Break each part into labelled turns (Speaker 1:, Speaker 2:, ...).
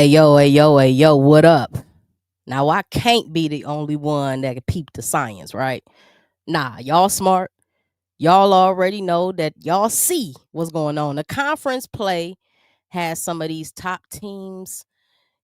Speaker 1: Hey yo, what up? Now I can't be the only one that can peep the science, right? Nah, y'all smart. Y'all already know that y'all see what's going on. The conference play has some of these top teams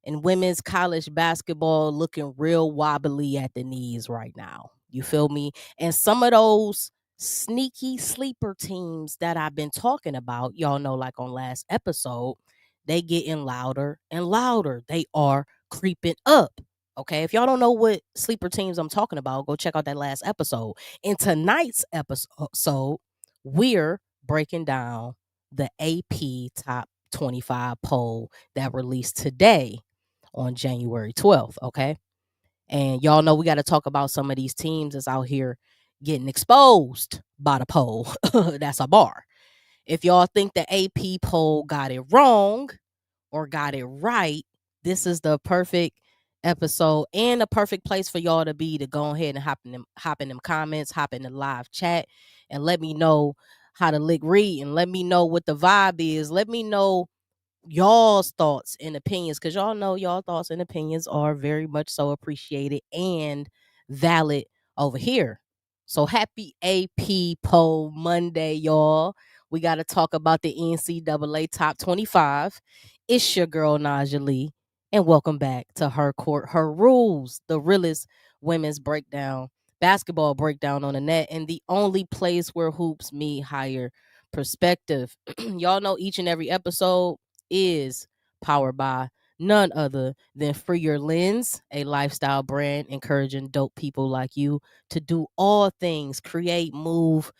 Speaker 1: in women's college basketball looking real wobbly at the knees right now. You feel me? And some of those sneaky sleeper teams that I've been talking about, y'all know, like on last episode, they getting louder and louder. They are creeping up. Okay, if y'all don't know what sleeper teams I'm talking about, go check out that last episode. In tonight's episode, we're breaking down the AP Top 25 poll that released today on January 12th. Okay. And y'all know we got to talk about some of these teams that's out here getting exposed by the poll. That's a bar. If y'all think the AP poll got it wrong or got it right, this is the perfect episode and the perfect place for y'all to be to go ahead and hop in them comments, hop in the live chat, and let me know how to lick read and let me know what the vibe is. Let me know y'all's thoughts and opinions, because y'all know y'all thoughts and opinions are very much so appreciated and valid over here. So happy AP poll Monday, y'all. We got to talk about the NCAA top 25. It's your girl Naja Lee, and welcome back to Her Court, Her Rules, the realest women's breakdown, basketball breakdown on the net, and the only place where hoops meet higher perspective. Y'all know each and every episode is powered by none other than Free Your Lens, a lifestyle brand encouraging dope people like you to do all things, create, move,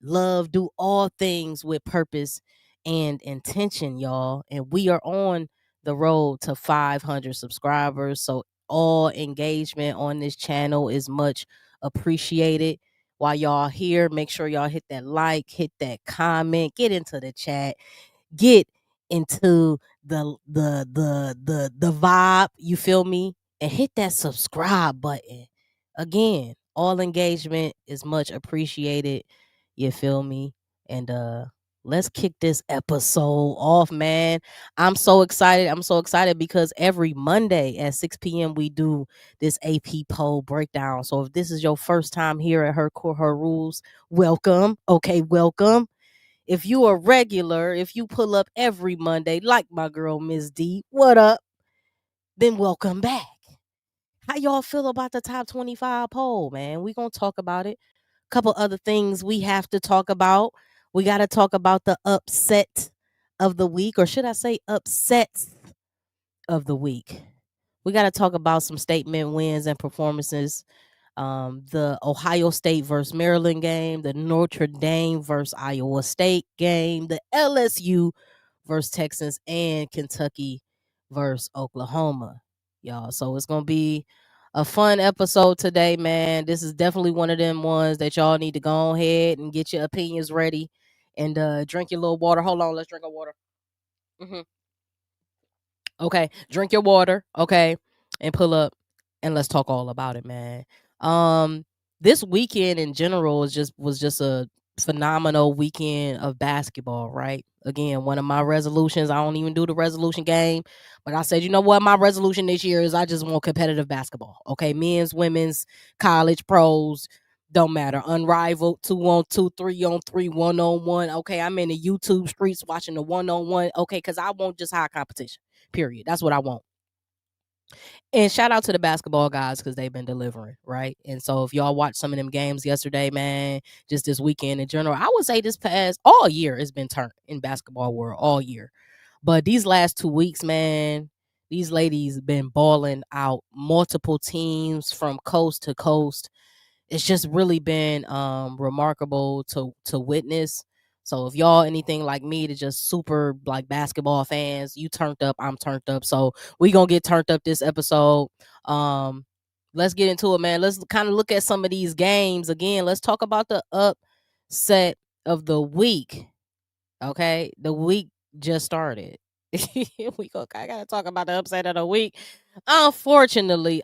Speaker 1: love, do all things with purpose and intention, y'all. And we are on the road to 500 subscribers. So all engagement on this channel is much appreciated. While y'all here, make sure y'all hit that like, hit that comment, get into the chat, get into the vibe, you feel me, and hit that subscribe button. Again, all engagement is much appreciated, you feel me. And let's kick this episode off, man. I'm so excited because every Monday at 6 p.m. we do this AP poll breakdown. So if this is your first time here at Her Core Her Rules, welcome. Okay, welcome. If you are regular, if you pull up every Monday, like my girl Miss D, what up? Then welcome back. How y'all feel about the top 25 poll, man? We gonna talk about it. A couple other things we have to talk about. We gotta talk about the upset of the week, or should I say upsets of the week. We gotta talk about some statement wins and performances. The Ohio State versus Maryland game, the Notre Dame versus Iowa State game, the LSU versus Texas, and Kentucky versus Oklahoma, y'all. So it's gonna be a fun episode today, man. This is definitely one of them ones that y'all need to go ahead and get your opinions ready and drink your little water. Hold on, let's drink our water. hmm Okay, drink your water, okay, and pull up and let's talk all about it, man. Um, this weekend in general was just a phenomenal weekend of basketball, right? Again, one of my resolutions, I don't even do the resolution game, but I said, you know what, my resolution this year is I just want competitive basketball. Okay, men's, women's, college, pros, don't matter. Unrivaled, 2-on-2, 3-on-3, 1-on-1. Okay, I'm in the YouTube streets watching the 1-on-1. Okay, because I want just high competition. Period. That's what I want. And shout out to the basketball guys because they've been delivering, right? And so if y'all watched some of them games yesterday, man, just this weekend in general, I would say this past all year has been turned in basketball world all year. But these last 2 weeks, man, these ladies been balling out multiple teams from coast to coast. It's just really been remarkable to witness. So if y'all anything like me to just super like basketball fans, you turned up, I'm turned up. So we gonna get turned up this episode. Um let's get into it, man. Let's kind of look at some of these games again. Let's talk about the upset of the week. Okay, the week just started. I gotta talk about the upset of the week. Unfortunately,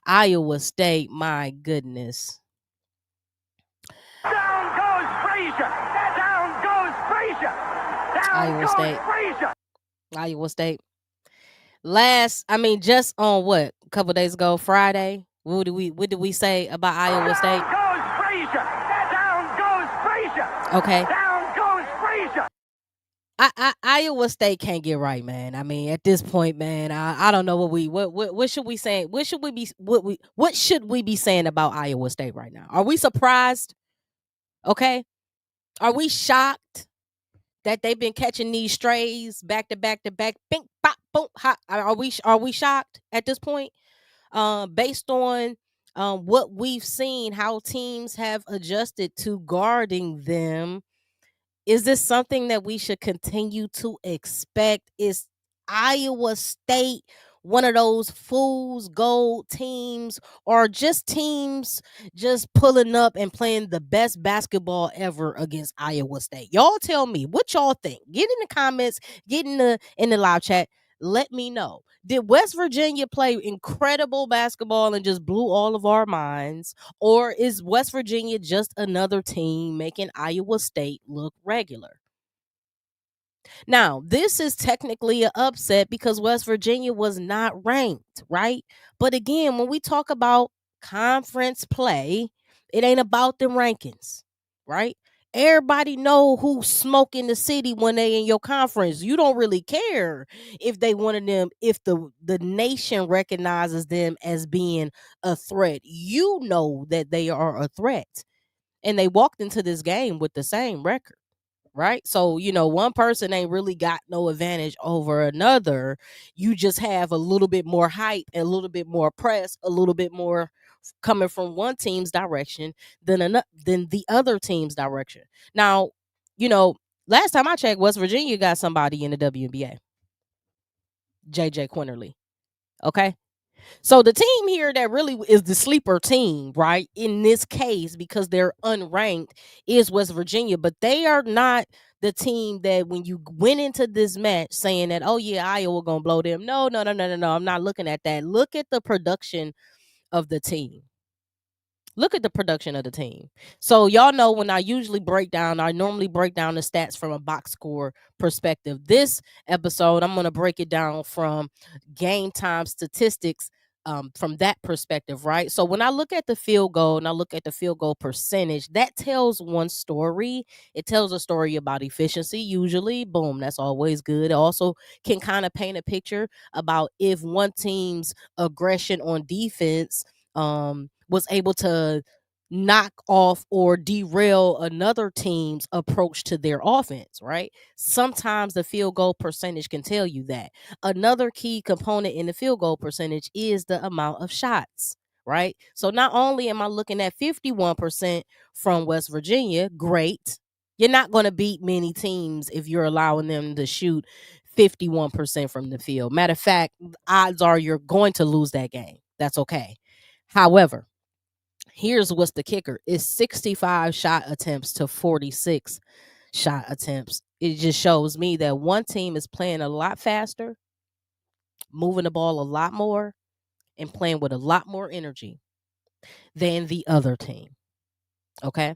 Speaker 1: Iowa State. My goodness,
Speaker 2: Down goes Frazier. Down goes Frazier. Down
Speaker 1: Iowa
Speaker 2: goes
Speaker 1: State.
Speaker 2: Frazier.
Speaker 1: Iowa State. Just on what? A couple days ago, Friday. What did we say about Iowa State?
Speaker 2: Down goes Frazier. Down goes Frazier.
Speaker 1: Okay.
Speaker 2: Down goes Frazier.
Speaker 1: Iowa State can't get right, man. I mean, at this point, man, I don't know what should we say? What should we be saying about Iowa State right now? Are we surprised? Okay. Are we shocked that they've been catching these strays back to back to back? Bing, bop, boom, hot. Are we shocked at this point? Based on what we've seen, how teams have adjusted to guarding them, is this something that we should continue to expect? Is Iowa State one of those fool's gold teams, or just teams just pulling up and playing the best basketball ever against Iowa State? Y'all tell me what y'all think. Get in the comments, get in the live chat. Let me know. Did West Virginia play incredible basketball and just blew all of our minds? Or is West Virginia just another team making Iowa State look regular? Now, this is technically an upset because West Virginia was not ranked, right? But again, when we talk about conference play, it ain't about the rankings, right? Everybody know who's smoking the city when they in your conference. You don't really care if they one of them, if the nation recognizes them as being a threat. You know that they are a threat. And they walked into this game with the same record, right? So, one person ain't really got no advantage over another. You just have a little bit more hype, a little bit more press, a little bit more coming from one team's direction than the other team's direction. Now, last time I checked, West Virginia got somebody in the WNBA, JJ Quinterly. Okay. So the team here that really is the sleeper team, right? In this case, because they're unranked, is West Virginia, but they are not the team that when you went into this match saying that, oh yeah, Iowa gonna blow them. No, no, no, no, no, no. I'm not looking at that. Look at the production of the team. Look at the production of the team. So y'all know when I normally break down the stats from a box score perspective. This episode, I'm going to break it down from game time statistics from that perspective, right? So when I look at the field goal and I look at the field goal percentage, that tells one story. It tells a story about efficiency, usually. Boom, that's always good. It also can kind of paint a picture about if one team's aggression on defense was able to knock off or derail another team's approach to their offense, right? Sometimes the field goal percentage can tell you that. Another key component in the field goal percentage is the amount of shots, right? So not only am I looking at 51% from West Virginia, great. You're not going to beat many teams if you're allowing them to shoot 51% from the field. Matter of fact, odds are you're going to lose that game. That's okay. However, here's what's the kicker: it's 65 shot attempts to 46 shot attempts. It just shows me that one team is playing a lot faster, moving the ball a lot more, and playing with a lot more energy than the other team. Okay.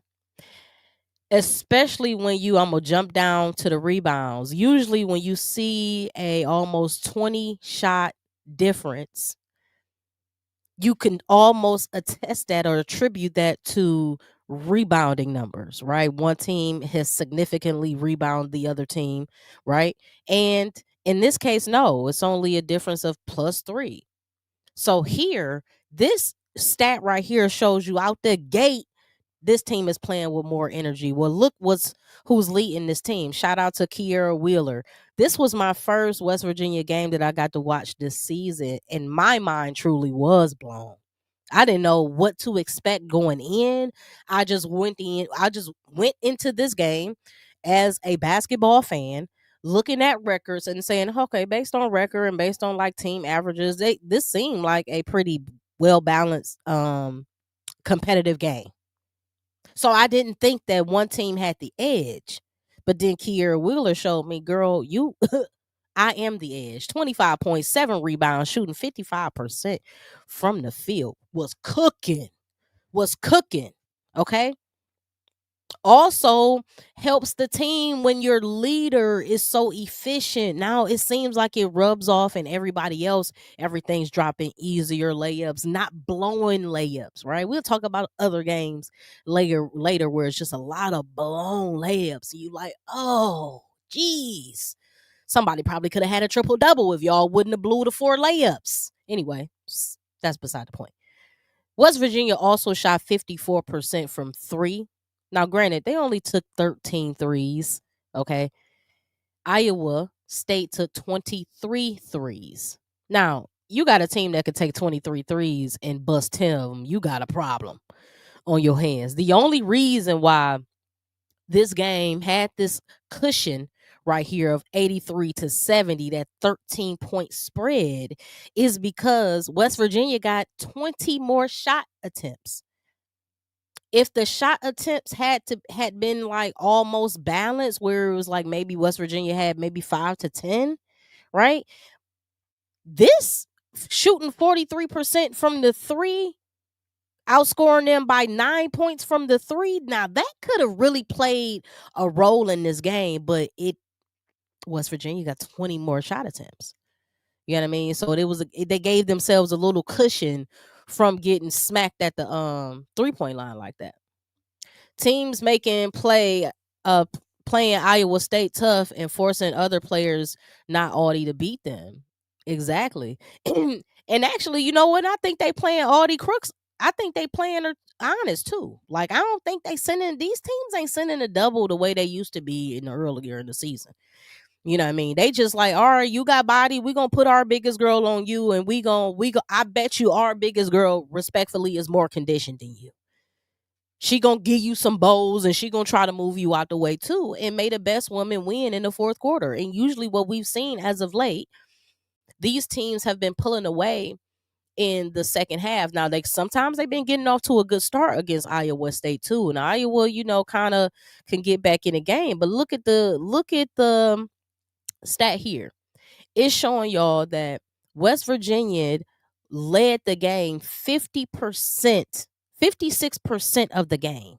Speaker 1: Especially when I'm gonna jump down to the rebounds. Usually when you see a almost 20 shot difference, you can almost attest that or attribute that to rebounding numbers, right? One team has significantly rebounded the other team, right? And in this case, no, it's only a difference of +3. So here, this stat right here shows you out the gate, this team is playing with more energy. Well, look who's leading this team. Shout out to Kiera Wheeler. This was my first West Virginia game that I got to watch this season, and my mind truly was blown. I didn't know what to expect going in. I just went into this game as a basketball fan, looking at records and saying, okay, based on record and based on like team averages, this seemed like a pretty well balanced competitive game. So I didn't think that one team had the edge. But then Kiera Wheeler showed me, girl, I am the edge. 25.7 rebounds, shooting 55% from the field. Was cooking. Okay? Also helps the team when your leader is so efficient. Now it seems like it rubs off and everybody else, everything's dropping easier layups, not blowing layups, right? We'll talk about other games later where it's just a lot of blown layups. You like, oh, geez. Somebody probably could have had a triple double if y'all wouldn't have blew the 4 layups. Anyway, that's beside the point. West Virginia also shot 54% from 3. Now, granted, they only took 13 threes. Okay. Iowa State took 23 threes. Now, you got a team that could take 23 threes and bust him. You got a problem on your hands. The only reason why this game had this cushion right here of 83-70, that 13-point spread, is because West Virginia got 20 more shot attempts. If the shot attempts had been like almost balanced, where it was like maybe West Virginia had maybe 5 to 10, right? This shooting 43% from the 3, outscoring them by 9 points from the 3. Now that could have really played a role in this game, but West Virginia got 20 more shot attempts. You know what I mean? So they gave themselves a little cushion from getting smacked at the 3-point line like that. Teams playing Iowa State tough and forcing other players not Audi to beat them. Exactly. And actually, you know what? I think they playing Audi crooks. I think they playing her honest too. Like I don't think these teams ain't sending a double the way they used to be earlier in the season. You know what I mean? They just like, all right, you got body. We gonna put our biggest girl on you, and I bet you our biggest girl, respectfully, is more conditioned than you. She gonna give you some bowls, and she gonna try to move you out the way too, and may the best woman win in the fourth quarter. And usually, what we've seen as of late, these teams have been pulling away in the second half. Now, sometimes they've been getting off to a good start against Iowa State too, and Iowa, kind of can get back in the game. But look at the stat here. It's showing y'all that West Virginia led the game 50%, 56% of the game.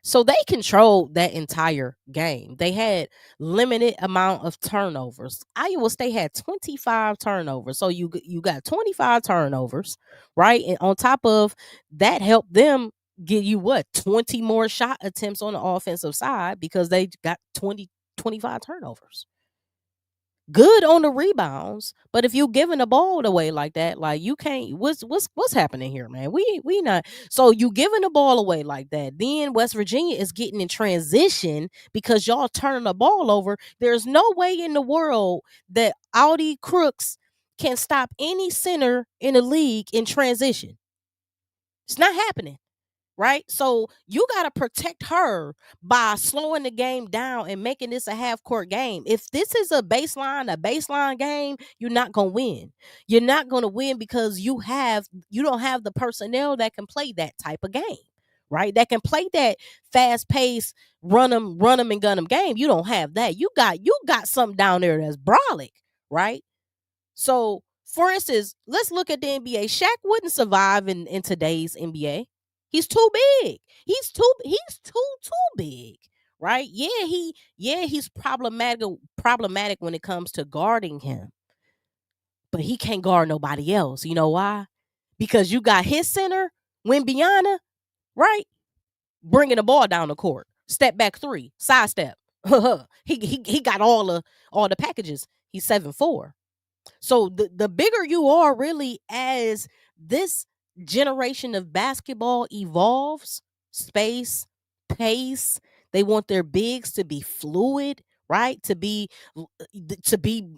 Speaker 1: So they controlled that entire game. They had limited amount of turnovers. Iowa State had 25 turnovers. So you got 25 turnovers, right? And on top of that, helped them get you 20 more shot attempts on the offensive side because they got 25 turnovers. Good on the rebounds, but if you giving the ball away like that, like you can't. What's happening here, man? We not. So you giving the ball away like that. Then West Virginia is getting in transition because y'all turning the ball over. There's no way in the world that Audi Crooks can stop any center in the league in transition. It's not happening. Right? So you got to protect her by slowing the game down and making this a half court game. If this is a baseline game, you're not going to win. You're not going to win because you don't have the personnel that can play that type of game. Right? That can play that fast pace, run them and gun them game. You don't have that. You got something down there that's brolic, right? So, for instance, let's look at the NBA. Shaq wouldn't survive in today's NBA. He's too big. He's too big. Right? He's problematic when it comes to guarding him. But he can't guard nobody else. You know why? Because you got his center, Wimbiana, right? Bringing the ball down the court. Step back 3, sidestep. he got all the packages. He's 7'4". So the bigger you are, really, as this generation of basketball evolves, space, pace, they want their bigs to be fluid, right? To be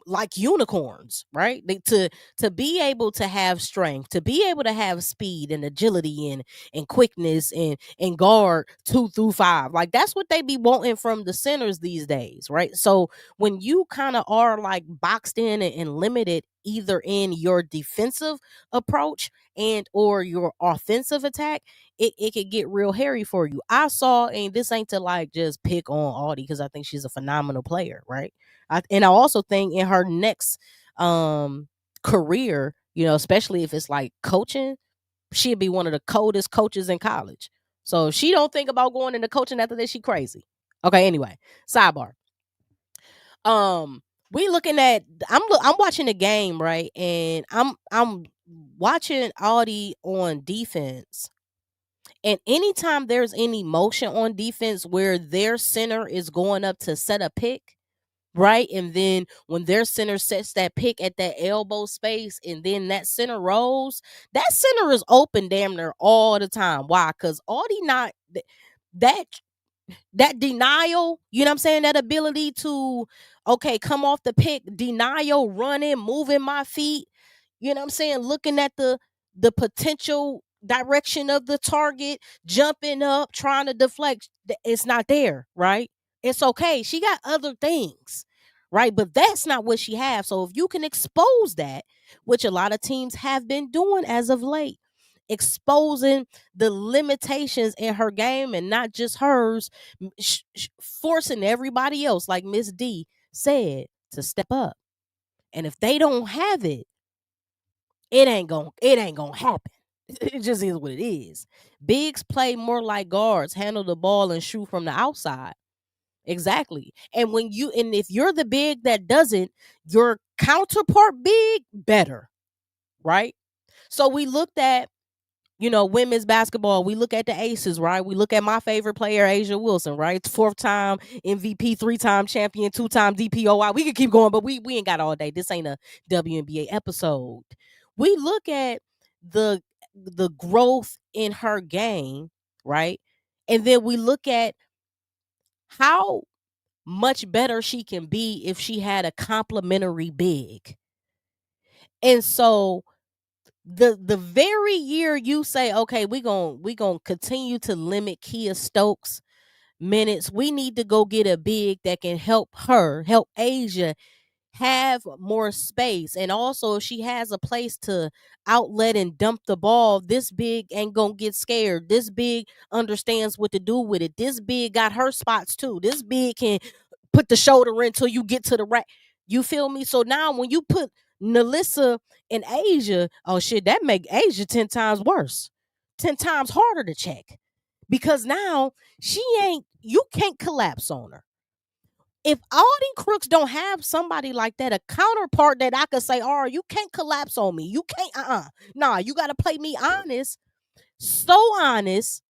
Speaker 1: like unicorns, right? To be able to have strength, to be able to have speed and agility and quickness and guard 2 through 5. Like that's what they be wanting from the centers these days, right? So when you kind of are like boxed in and limited either in your defensive approach and or your offensive attack, it could get real hairy for you. I saw, and this ain't to like just pick on Audie because I think she's a phenomenal player, right? And I also think in her next career, especially if it's like coaching, she'd be one of the coldest coaches in college. So if she don't think about going into coaching after this, she crazy. Okay, anyway, sidebar. We looking at I'm watching the game, right? And I'm watching Audie on defense. And anytime there's any motion on defense where their center is going up to set a pick, right? And then when their center sets that pick at that elbow space and then that center rolls, that center is open damn near all the time. Why? Because Audie not that that denial, you know what I'm saying? That ability to, okay, come off the pick, denial, running, moving my feet, you know what I'm saying? Looking at the potential direction of the target, jumping up, trying to deflect. It's not there, right? It's okay. She got other things, right? But that's not what she has. So if you can expose that, which a lot of teams have been doing as of late, exposing the limitations in her game and not just hers, forcing everybody else, like Miss D said, to step up. And if they don't have it, it ain't gonna happen. It just is what it is. Bigs play more like guards, handle the ball and shoot from the outside. Exactly. And if you're the big that doesn't, your counterpart big better, right? So we looked at, women's basketball. We look at the aces, right? We look at my favorite player, Asia Wilson, right? 4th-time MVP, 3-time champion, 2-time DPOI. We could keep going, but we ain't got all day. This ain't a WNBA episode. We look at the growth in her game, right? And then we look at how much better she can be if she had a complimentary big. And so the very year you say, okay, we gonna continue to limit Kia Stokes minutes, we need to go get a big that can help Asia have more space. And also, if she has a place to outlet and dump the ball, this big ain't gonna get scared. This big understands what to do with it. This big got her spots too. This big can put the shoulder in till you get to the rack. You feel me? So now when you put Nalissa in Asia, oh shit, that make Asia 10 times worse. 10 times harder to check. Because now you can't collapse on her. If Aldi Crooks don't have somebody like that, a counterpart that I could say, oh, you can't collapse on me. You can't, Nah, you gotta play me honest. So honest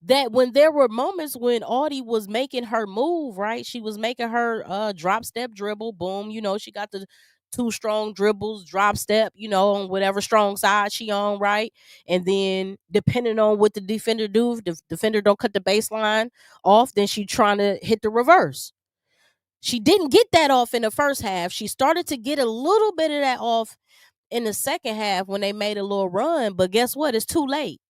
Speaker 1: that when there were moments when Audie was making her move, right? She was making her drop step dribble, boom, she got the 2 strong dribbles, drop step, on whatever strong side she on, right? And then depending on what the defender do, if the defender don't cut the baseline off, then she trying to hit the reverse. She didn't get that off in the first half. She started to get a little bit of that off in the second half when they made a little run, but guess what? It's too late.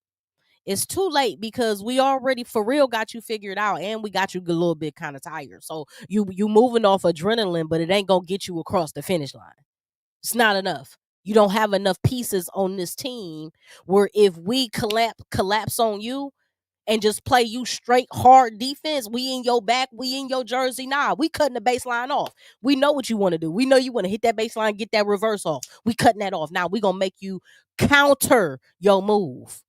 Speaker 1: It's too late because we already for real got you figured out and we got you a little bit kind of tired. So you moving off adrenaline, but it ain't gonna get you across the finish line. It's not enough. You don't have enough pieces on this team where if we collapse on you and just play you straight hard defense, we in your back, we in your jersey. Nah, we cutting the baseline off. We know what you want to do. We know you want to hit that baseline, get that reverse off. We cutting that off. Now we gonna make you counter your move.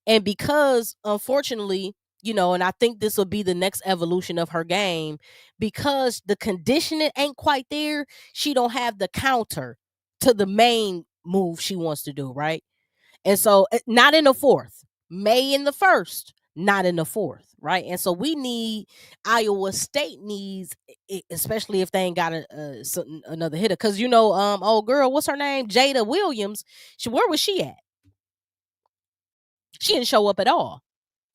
Speaker 1: And because unfortunately, and I think this will be the next evolution of her game, because the conditioning ain't quite there, she don't have the counter to the main move she wants to do, right? And so not in the fourth, May in the first, not in the fourth, right? And so we need Iowa State needs, especially if they ain't got another hitter, because old girl, what's her name, Jada Williams. Where was she at? She didn't show up at all.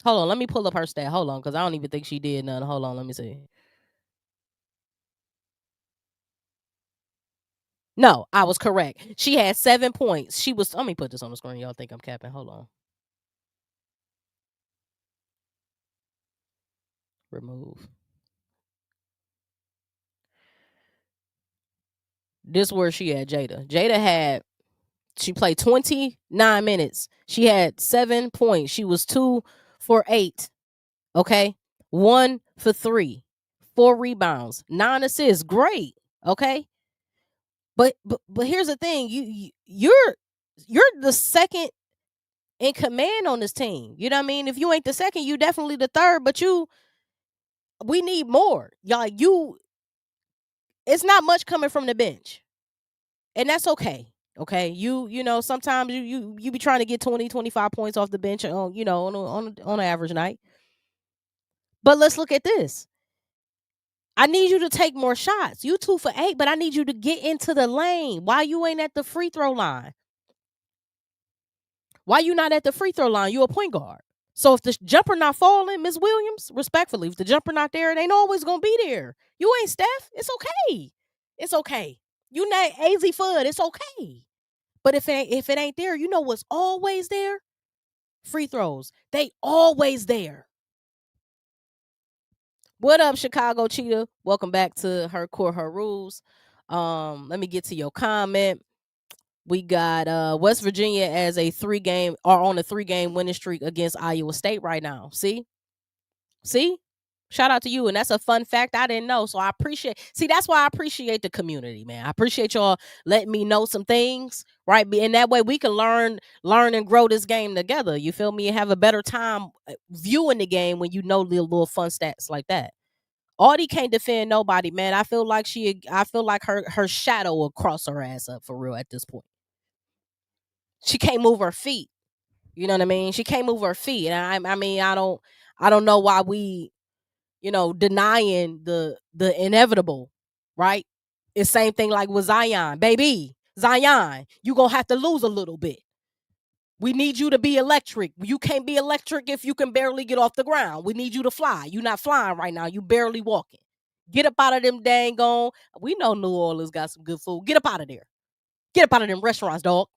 Speaker 1: Hold on, let me pull up her stat. Hold on, because I don't even think she did none. Hold on, let me see. No, I was correct. She had 7 points. Let me put this on the screen. Y'all think I'm capping. Hold on. Remove. This where she had Jada. She played 29 minutes. She had 7 points. She was 2 for 8. Okay. 1 for 3. 4 rebounds. 9 assists. Great. Okay. But here's the thing. You're the second in command on this team. You know what I mean? If you ain't the second, you definitely the third, but we need more. Y'all, it's not much coming from the bench. And that's okay. Okay. You know, sometimes you be trying to get 20, 25 points off the bench on, you know, on an average night. But let's look at this. I need you to take more shots. You 2 for 8, but I need you to get into the lane. Why you ain't at the free throw line? Why you not at the free throw line? You a point guard. So if the jumper not falling, Miss Williams, respectfully, if the jumper not there, it ain't always gonna be there. You ain't Steph. It's okay. It's okay. You not AZ Fudd. It's okay. But if it ain't there, you know what's always there? Free throws. They always there. What up, Chicago Cheetah? Welcome back to Her Court, Her Rules. Let me get to your comment. We got West Virginia as a 3-game or on a 3-game winning streak against Iowa State right now. See? Shout out to you. And that's a fun fact I didn't know. So I appreciate that's why I appreciate the community, man. I appreciate y'all letting me know some things, right? And that way we can learn and grow this game together. You feel me? And have a better time viewing the game when you know little fun stats like that. Audie can't defend nobody, man. I feel like her shadow will cross her ass up for real at this point. She can't move her feet. You know what I mean? She can't move her feet. And I mean, I don't know why we, denying the inevitable, right? It's same thing like with Zion. Baby, Zion, you gonna have to lose a little bit. We need you to be electric. You can't be electric if you can barely get off the ground. We need you to fly. You not flying right now. You barely walking. Get up out of them dang on. We know New Orleans got some good food. Get up out of there. Get up out of them restaurants, dog.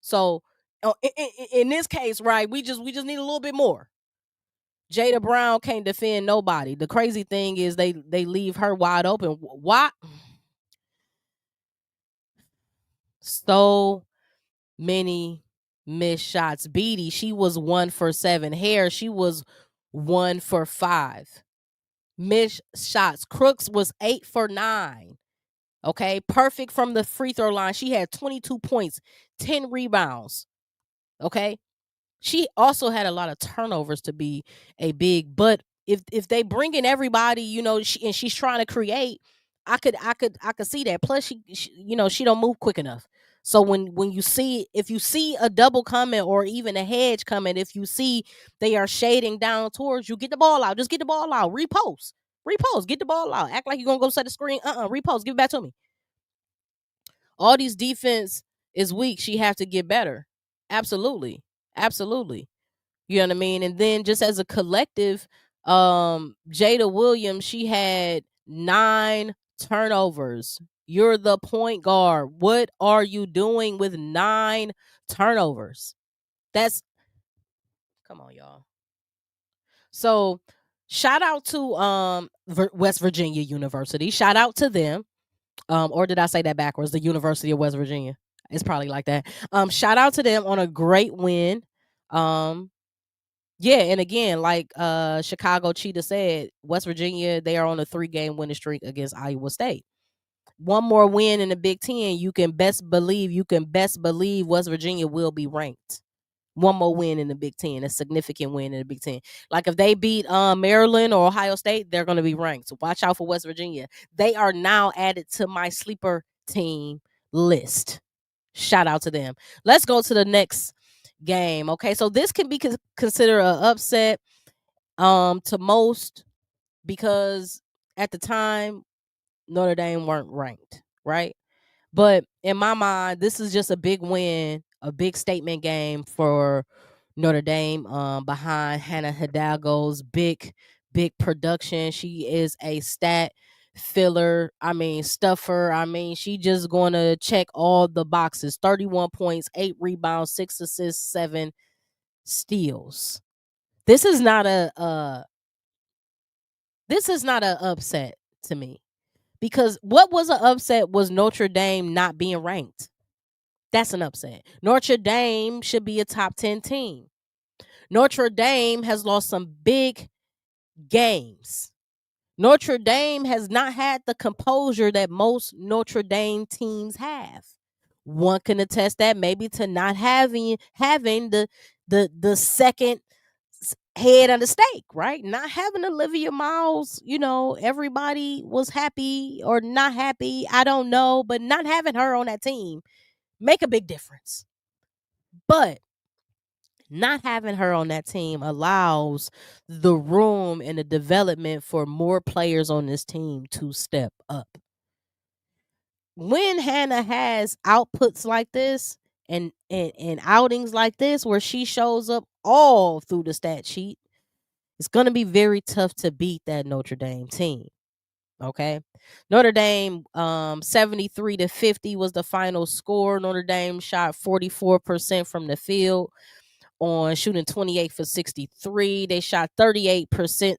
Speaker 1: So in this case, right, we just need a little bit more. Jada Brown can't defend nobody. The crazy thing is they leave her wide open. Why? So many missed shots. Beatty, she was 1 for 7. Hare, she was 1 for 5. Missed shots. Crooks was 8 for 9. Okay, perfect from the free throw line. She had 22 points, 10 rebounds. Okay, she also had a lot of turnovers to be a big. But if they bring in everybody, and she's trying to create, I could see that. Plus, she don't move quick enough. So when if you see a double coming or even a hedge coming, if you see they are shading down towards you, get the ball out. Just get the ball out. Repost. Get the ball out. Act like you're gonna go set the screen. Repost. Give it back to me. All these defense is weak. She have to get better. Absolutely. You know what I mean? And then just as a collective, Jada Williams, she had 9 turnovers. You're the point guard. What are you doing with 9 turnovers? Come on, y'all. So shout out to West Virginia University. Shout out to them. Or did I say that backwards? The University of West Virginia. It's probably like that. Shout out to them on a great win. Yeah, and again, like Chicago Cheetah said, West Virginia, they are on a 3-game winning streak against Iowa State. One more win in the Big Ten, you can best believe West Virginia will be ranked. One more win in the Big Ten, a significant win in the Big Ten. Like if they beat Maryland or Ohio State, they're going to be ranked. So watch out for West Virginia. They are now added to my sleeper team list. Shout out to them. Let's go to the next game. Okay, so this can be considered an upset to most because at the time Notre Dame weren't ranked, right? But in my mind, this is just a big win, a big statement game for Notre Dame behind Hannah Hidalgo's big production. She is a stat filler. Stuffer. She just going to check all the boxes. 31 points, 8 rebounds, 6 assists, 7 steals. This is not a upset to me. Because what was an upset was Notre Dame not being ranked. That's an upset. Notre Dame should be a top 10 team. Notre Dame has lost some big games. Notre Dame has not had the composure that most Notre Dame teams have. One can attest that maybe to not having the second head of the stake, right? Not having Olivia Miles, everybody was happy or not happy, I don't know, but not having her on that team make a big difference. But not having her on that team allows the room and the development for more players on this team to step up. When Hannah has outputs like this and outings like this where she shows up all through the stat sheet, it's going to be very tough to beat that Notre Dame team. Okay. Notre Dame 73-50 was the final score. Notre Dame shot 44% from the field on shooting 28 for 63. They shot 38%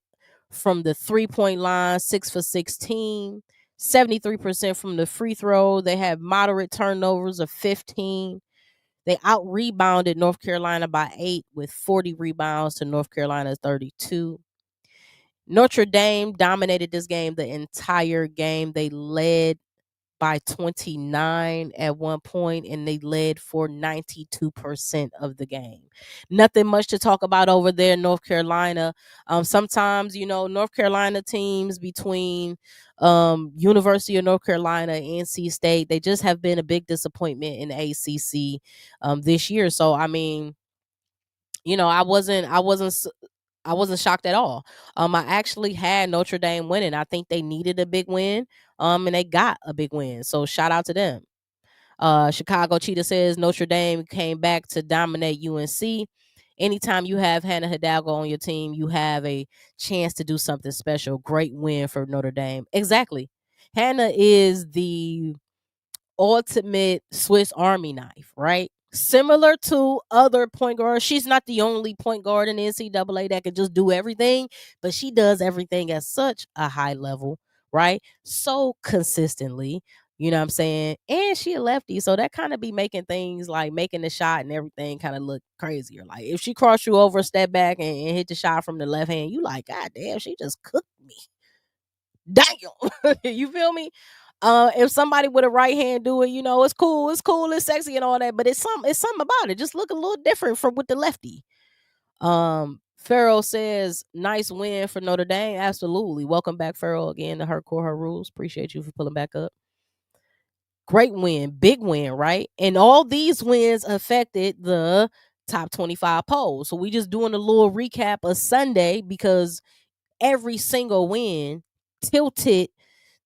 Speaker 1: from the 3-point line, 6 for 16. 73% from the free throw. They had moderate turnovers of 15. They out rebounded North Carolina by 8 with 40 rebounds to North Carolina's 32. Notre Dame dominated this game the entire game. They led by 29 at one point, and they led for 92% of the game. Nothing much to talk about over there in North Carolina. Sometimes, North Carolina teams between University of North Carolina, NC State, they just have been a big disappointment in the ACC this year. So, I mean, I wasn't shocked at all. I actually had Notre Dame winning. I think they needed a big win, and they got a big win. So shout out to them. Chicago Cheetah says Notre Dame came back to dominate UNC. Anytime you have Hannah Hidalgo on your team, you have a chance to do something special. Great win for Notre Dame. Exactly. Hannah is the ultimate Swiss Army knife, right? Similar to other point guards. She's not the only point guard in the NCAA that can just do everything, but she does everything at such a high level, right? So consistently, you know what I'm saying? And she a lefty, so that kind of be making things like making the shot and everything kind of look crazier. Like if she crossed you over, step back and hit the shot from the left hand, you like, God damn, she just cooked me. Damn. You feel me? If somebody with a right hand do it, it's cool, it's sexy and all that, but it's something about it. Just look a little different from with the lefty. Farrell says, nice win for Notre Dame. Absolutely. Welcome back, Farrell, again to Her Core, Her Rules. Appreciate you for pulling back up. Great win, big win, right? And all these wins affected the top 25 poll. So we just doing a little recap of Sunday because every single win tilted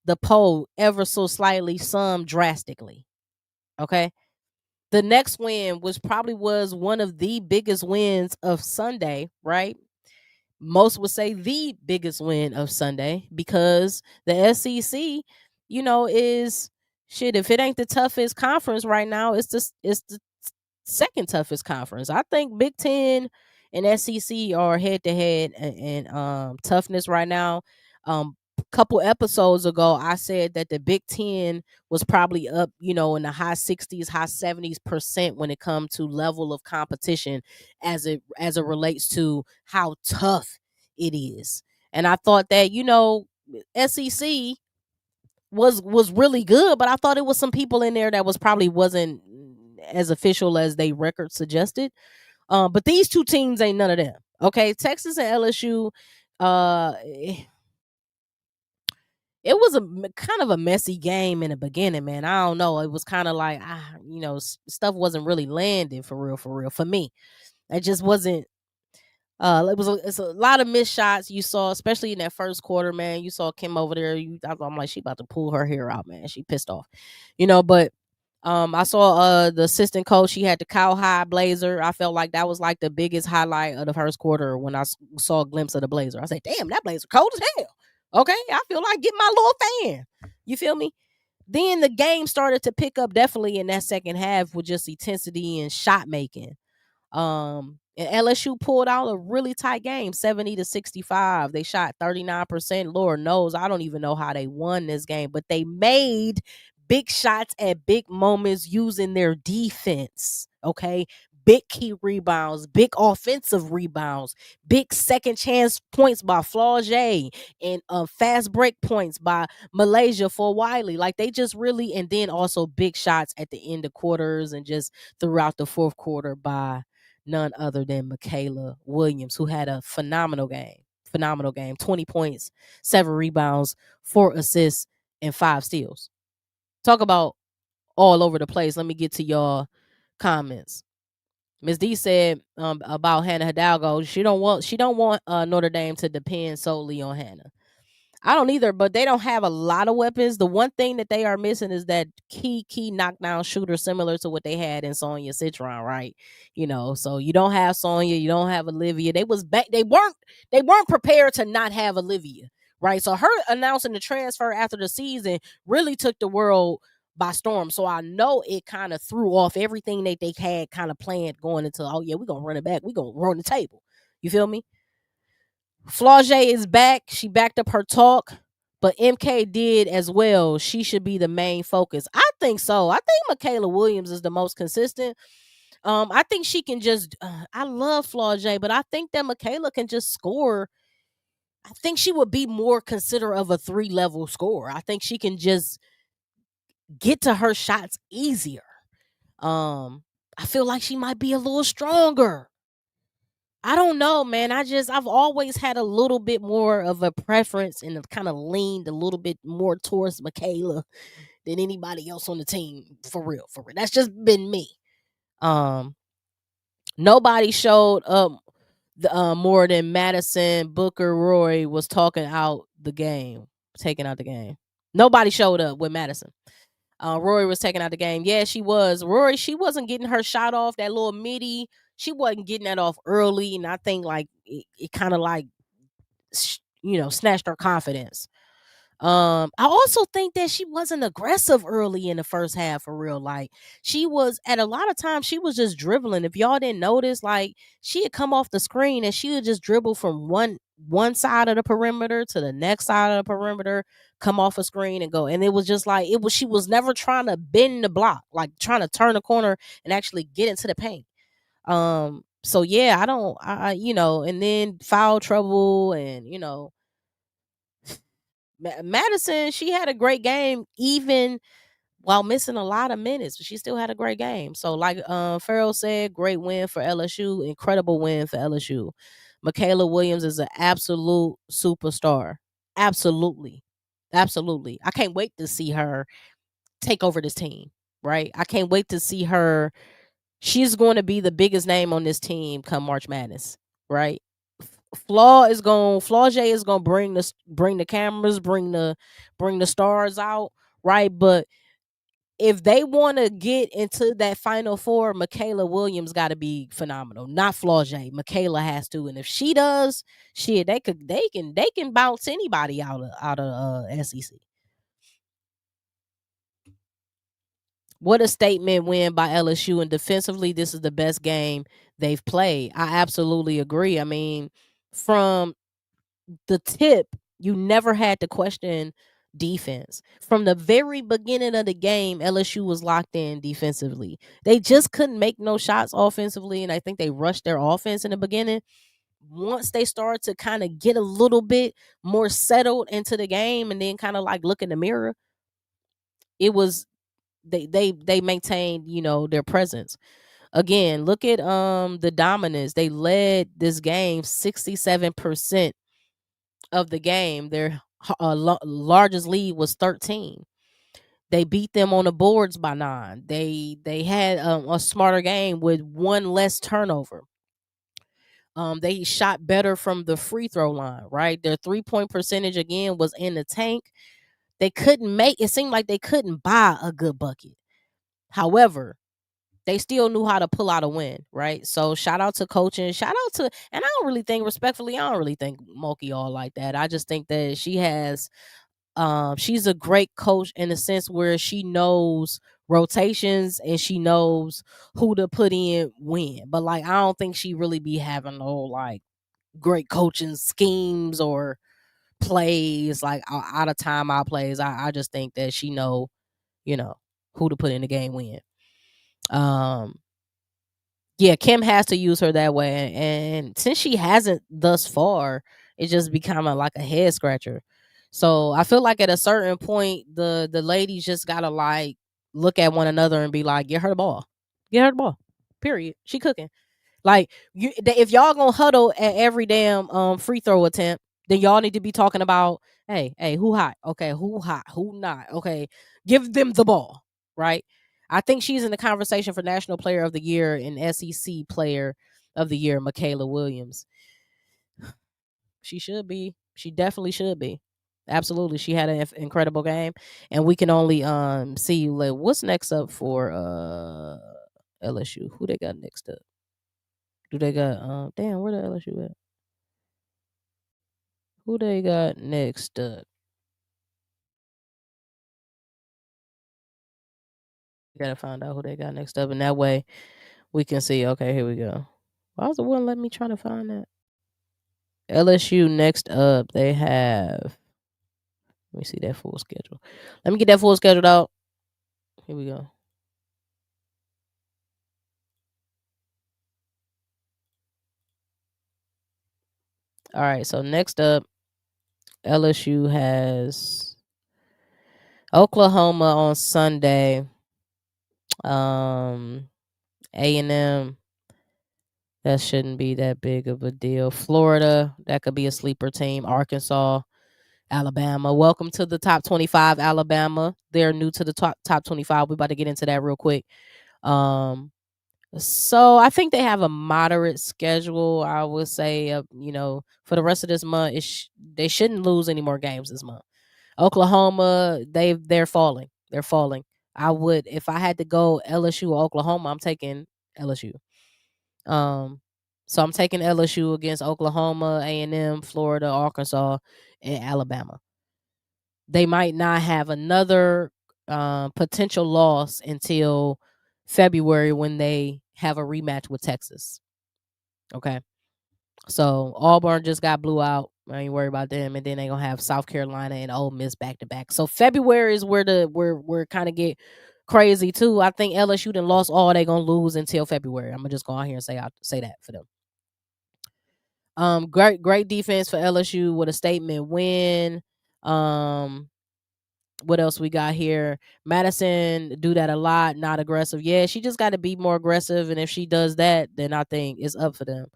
Speaker 1: the poll ever so slightly, some drastically. Okay. The next win was one of the biggest wins of Sunday, right? Most would say the biggest win of Sunday because the SEC, is shit. If it ain't the toughest conference right now, it's the second toughest conference. I think Big Ten and SEC are head to head and toughness right now. Couple episodes ago, I said that the Big Ten was probably up, in the high 60s, high 70s% when it comes to level of competition as it relates to how tough it is. And I thought that, SEC was really good, but I thought it was some people in there that wasn't as official as they record suggested. But these two teams ain't none of them. Okay, Texas and LSU. It was kind of a messy game in the beginning, man. I don't know. It was kind of like, stuff wasn't really landing for real, for me. It just wasn't. It's a lot of missed shots you saw, especially in that first quarter, man. You saw Kim over there. I'm like, she about to pull her hair out, man. She pissed off, but I saw the assistant coach. He had the cowhide blazer. I felt like that was like the biggest highlight of the first quarter when I saw a glimpse of the blazer. I said, damn, that blazer cold as hell. Okay, I feel like getting my little fan. You feel me? Then the game started to pick up definitely in that second half with just intensity and shot making. And LSU pulled out a really tight game, 70-65. They shot 39%. Lord knows, I don't even know how they won this game, but they made big shots at big moments using their defense. Okay, big key rebounds, big offensive rebounds, big second chance points by Flaugier, and fast break points by Malaysia for Wiley. Like they just really, and then also big shots at the end of quarters and just throughout the fourth quarter by none other than Michaela Williams, who had a phenomenal game. Phenomenal game. 20 points, 7 rebounds, 4 assists, and 5 steals. Talk about all over the place. Let me get to y'all comments. Ms. D said about Hannah Hidalgo, she don't want Notre Dame to depend solely on Hannah. I don't either, but they don't have a lot of weapons. The one thing that they are missing is that key knockdown shooter similar to what they had in Sonia Citron, right? So you don't have Sonia, you don't have Olivia. They weren't prepared to not have Olivia, right? So her announcing the transfer after the season really took the world by storm. So I know it kind of threw off everything that they had kind of planned going into, oh yeah, we're gonna run it back, we're gonna run the table. You feel me? Flaugier is back. She backed up her talk, but MK did as well. She should be the main focus. I think so. I think Michaela Williams is the most consistent. I think she can just. I love Flaugier, but I think that Michaela can just score. I think she would be more considerate of a 3-level scorer. I think she can just get to her shots easier. I feel like she might be a little stronger. I don't know, man. I've always had a little bit more of a preference and kind of leaned a little bit more towards Michaela than anybody else on the team. For real, for real. That's just been me. Nobody showed up more than Madison Booker Roy was talking out the game, taking out the game. Nobody showed up with Madison. Rory was taking out the game. Yeah, she was. Rory, she wasn't getting her shot off, that little midi. She wasn't getting that off early, and I think like it kind of like snatched her confidence. I also think that she wasn't aggressive early in the first half for real. Like she was at a lot of times she was just dribbling. If y'all didn't notice, like she had come off the screen and she would just dribble from one side of the perimeter to the next side of the perimeter, come off a screen and go. And it was just like she was never trying to bend the block, like trying to turn the corner and actually get into the paint. So yeah, and then foul trouble and Madison, she had a great game even while missing a lot of minutes, but she still had a great game. So like Farrell said, great win for LSU, incredible win for LSU. Michaela Williams is an absolute superstar. Absolutely. Absolutely. I can't wait to see her take over this team, right? I can't wait to see her. She's going to be the biggest name on this team come March Madness, right? Flaugier is gonna bring the cameras, bring the stars out, right? But if they want to get into that Final Four, Michaela Williams got to be phenomenal, not Flaugier. Michaela has to, and if she does, shit, they can bounce anybody out of SEC. What a statement win by LSU, and defensively, this is the best game they've played. I absolutely agree. I mean, from the tip, you never had to question defense. From the very beginning of the game, LSU was locked in defensively. They just couldn't make no shots offensively, and I think they rushed their offense in the beginning. Once they started to kind of get a little bit more settled into the game and then kind of like look in the mirror, it was they maintained, their presence. Again, look at the dominance. They led this game 67% of the game. Their largest lead was 13. They beat them on the boards by 9. They had a smarter game with one less turnover. They shot better from the free throw line, right? Their 3-point percentage again was in the tank. They couldn't it seemed like they couldn't buy a good bucket. However, they still knew how to pull out a win, right? So shout out to coaching, shout out to, and I don't really think respectfully, I don't really think Moki all like that. I just think that she's a great coach in the sense where she knows rotations and she knows who to put in when. But like I don't think she really be having no like great coaching schemes or plays like out of timeout plays. I just think that she who to put in the game when. Um Yeah, Kim has to use her that way, and since she hasn't thus far, it just become like a head scratcher. So I feel like at a certain point, the ladies just gotta like look at one another and be like, "Get her the ball, get her the ball." Period. She cooking. Like if y'all gonna huddle at every damn free throw attempt, then y'all need to be talking about, hey, who hot? Okay, who hot? Who not? Okay, give them the ball, right? I think she's in the conversation for National Player of the Year and SEC Player of the Year, Michaela Williams. She should be. She definitely should be. Absolutely, she had an incredible game, and we can only see like what's next up for LSU. Who they got next up? Do they got damn, where the LSU at? Who they got next up? Gotta find out who they got next up, and that way we can see. Okay, here we go. Why was the one let me try to find that? LSU next up, they have. Let me see that full schedule. Let me get that full schedule out. Here we go. All right, so next up, LSU has Oklahoma on Sunday. A&M, that shouldn't be that big of a deal. Florida, that could be a sleeper team. Arkansas, Alabama. Welcome to the top 25, Alabama. They're new to the top 25. We're about to get into that real quick. So I think they have a moderate schedule. I would say, for the rest of this month, they shouldn't lose any more games this month. Oklahoma, they're falling. They're falling. I would, if I had to go LSU or Oklahoma, I'm taking LSU. So I'm taking LSU against Oklahoma, A&M, Florida, Arkansas, and Alabama. They might not have another potential loss until February when they have a rematch with Texas. Okay. So Auburn just got blew out. I ain't worried about them, and then they gonna have South Carolina and Ole Miss back to back. So February is where kind of get crazy too. I think LSU done lost all they gonna lose until February. I'm gonna just go out here and say that for them. Great defense for LSU with a statement win. What else we got here? Madison do that a lot, not aggressive. Yeah, she just got to be more aggressive, and if she does that, then I think it's up for them.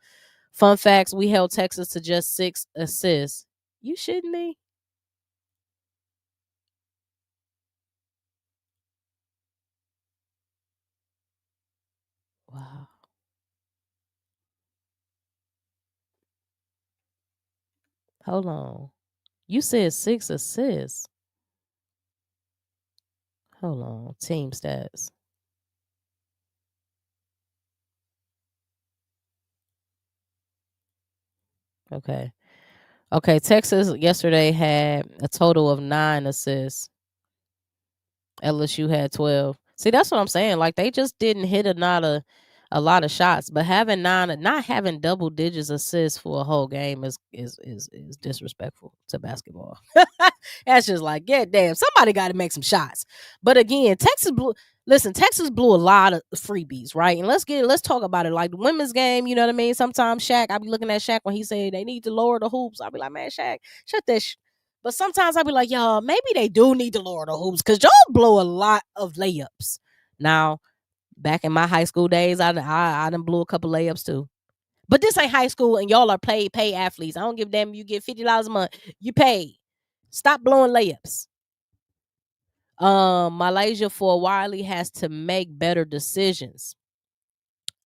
Speaker 1: Fun facts: we held Texas to just 6 assists. You shitting me? Wow. Hold on. You said 6 assists. Hold on. Team stats. Okay. Okay. Texas yesterday had a total of 9 assists. LSU had 12. See, that's what I'm saying. Like they just didn't hit a lot of shots, but having not having double digits assists for a whole game is disrespectful to basketball. That's just like, yeah, damn, somebody got to make some shots. But again, Texas blew a lot of freebies, right? And let's talk about it. Like the women's game, you know what I mean? Sometimes Shaq, I be looking at Shaq when he said they need to lower the hoops. I be like, man, Shaq, shut that but sometimes I'll be like, y'all, maybe they do need to lower the hoops because y'all blow a lot of layups. Now, back in my high school days, I done blew a couple layups too. But this ain't high school, and y'all are pay athletes. I don't give a damn. You get $50 a month, you pay. Stop blowing layups. Malaysia for Wiley has to make better decisions.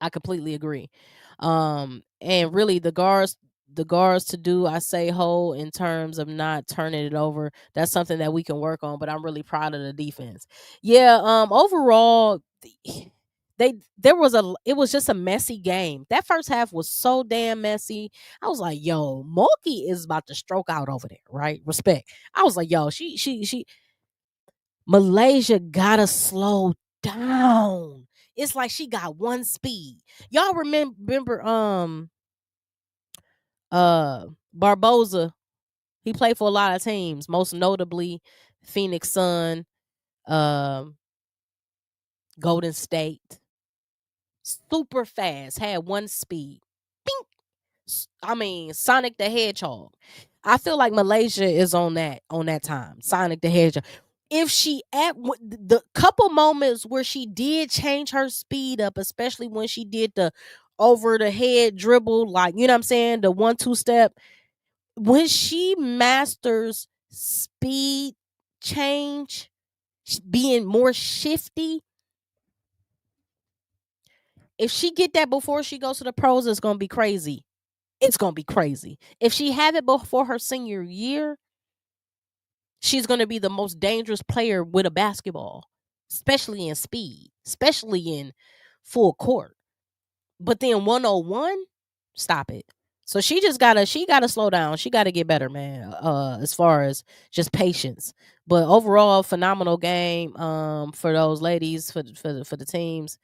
Speaker 1: I completely agree. And really the guards to do, I say whole in terms of not turning it over. That's something that we can work on, but I'm really proud of the defense. Yeah, overall it was just a messy game. That first half was so damn messy. I was like, yo, Mulkey is about to stroke out over there, right? Respect. I was like, yo, she Malaysia gotta slow down. It's like she got one speed. Y'all remember Barboza? He played for a lot of teams, most notably Phoenix Sun, um, Golden State. super fast, had one speed. Bink. I mean, Sonic the Hedgehog. I feel like Malaysia is on that time. Sonic the Hedgehog. If she the couple moments where she did change her speed up, especially when she did the over the head dribble, like you know what I'm saying, the 1-2 step, when she masters speed change, being more shifty, if she get that before she goes to the pros, it's gonna be crazy. It's gonna be crazy. If she have it before her senior year, she's gonna be the most dangerous player with a basketball, especially in speed, especially in full court. But then 101, stop it. So she gotta slow down. She gotta get better, man. As far as just patience. But overall, phenomenal game. For those ladies, for the teams,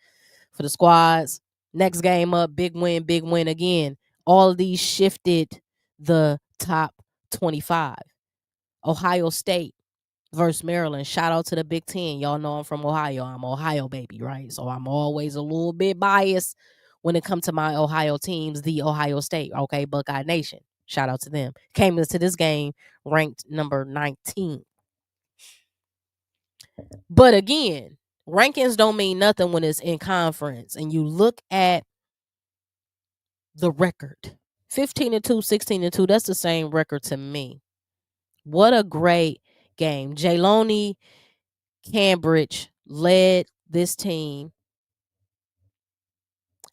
Speaker 1: for the squads. Next game up, big win again. All of these shifted the top 25. Ohio State versus Maryland. Shout out to the Big Ten. Y'all know I'm from Ohio. I'm Ohio baby, right? So I'm always a little bit biased when it comes to my Ohio teams, the Ohio State, okay, Buckeye Nation. Shout out to them. Came into this game ranked number 19. But again, rankings don't mean nothing when it's in conference. And you look at the record. 15-2, 16-2. That's the same record to me. What a great game. Jayloni Cambridge led this team.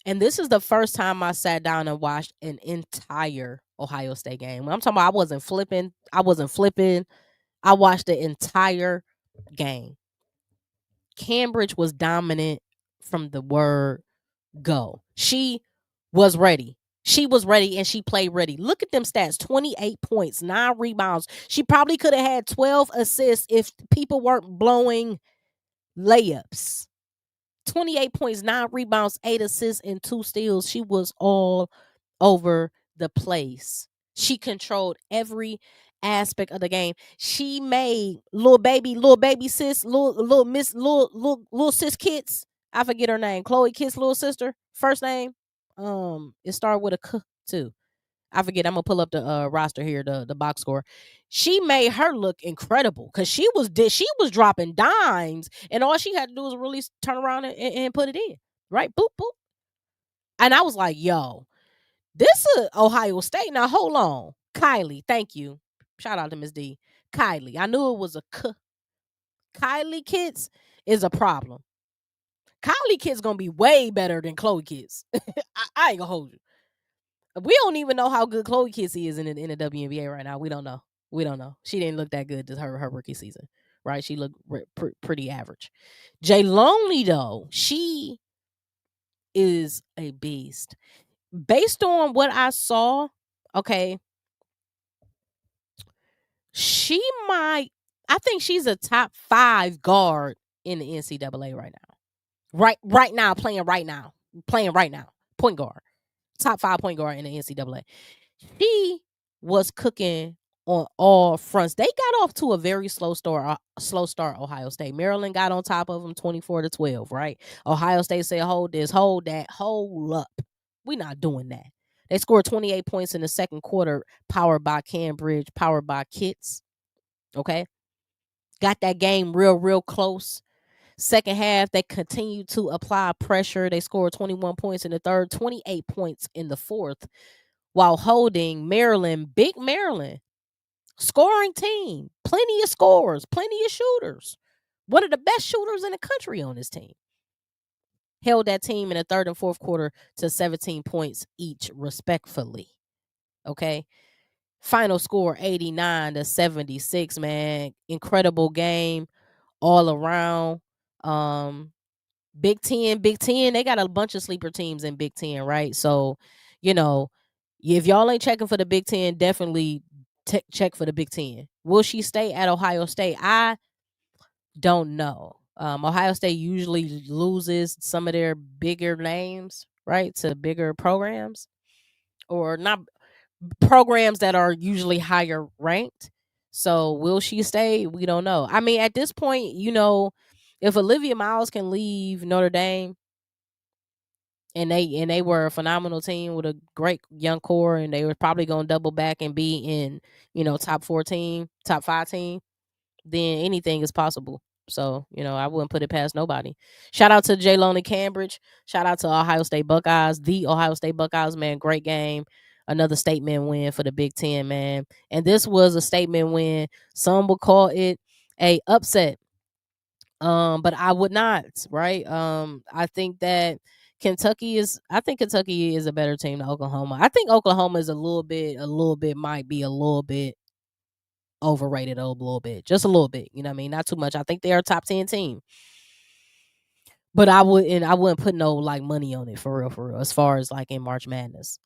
Speaker 1: And this is the first time I sat down and watched an entire Ohio State game. When I'm talking about I wasn't flipping. I watched the entire game. Cambridge was dominant from the word go. She was ready. She was ready and she played ready. Look at them stats: 28 points, 9 rebounds. She probably could have had 12 assists if people weren't blowing layups. 28 points, 9 rebounds, 8 assists, and 2 steals. She was all over the place. She controlled every aspect of the game. She made little baby sis, little miss, little sis Kits. I forget her name. Chloe Kit's little sister. First name. It started with a K too. I forget. I'm gonna pull up the roster here, the box score. She made her look incredible because she was dropping dimes, and all she had to do was really turn around and put it in. Right, boop boop. And I was like, yo, this is Ohio State. Now hold on, Kylie. Thank you. Shout out to Miss D. Kylie. I knew it was a K. Kylie Kids is a problem. Kylie Kids gonna be way better than Chloe Kids. I ain't gonna hold you. We don't even know how good Chloe Kissy is in the WNBA right now. We don't know. We don't know. She didn't look that good to her rookie season, right? She looked pretty average. Jay Lonely though, she is a beast. Based on what I saw, okay, she might. I think she's a top 5 guard in the NCAA right now. Right now, playing right now, point guard, top 5 point guard in the NCAA. She was cooking on all fronts. They got off to a very slow start. Ohio State. Maryland got on top of them 24-12. Right. Ohio State said, "Hold this, hold that, hold up. We're not doing that." They scored 28 points in the second quarter, powered by Cambridge, powered by Kits. Okay, got that game real close. Second half, they continued to apply pressure. They scored 21 points in the third, 28 points in the fourth, while holding Maryland, big Maryland, scoring team, plenty of scores, plenty of shooters. One of the best shooters in the country on this team. Held that team in the third and fourth quarter to 17 points each, respectfully. Okay. Final score 89-76, man. Incredible game all around. Big Ten, they got a bunch of sleeper teams in Big Ten, right? So, you know, if y'all ain't checking for the Big Ten, definitely check for the Big Ten. Will she stay at Ohio State? I don't know. Ohio State usually loses some of their bigger names, right, to bigger programs, or not programs that are usually higher ranked. So will she stay? We don't know. I mean, at this point, if Olivia Miles can leave Notre Dame, and they were a phenomenal team with a great young core, and they were probably going to double back and be in, top 14, top 5 team, then anything is possible. So, I wouldn't put it past nobody. Shout out to J Loney Cambridge. Shout out to Ohio State Buckeyes. The Ohio State Buckeyes, man, great game. Another statement win for the Big Ten, man. And this was a statement win. Some would call it a upset. But I would not, right? I think Kentucky is a better team than Oklahoma. I think Oklahoma is a little bit might be a little bit overrated a little bit. Just a little bit. You know what I mean? Not too much. I think they are a top 10 team. But I wouldn't put no like money on it for real, as far as like in March Madness.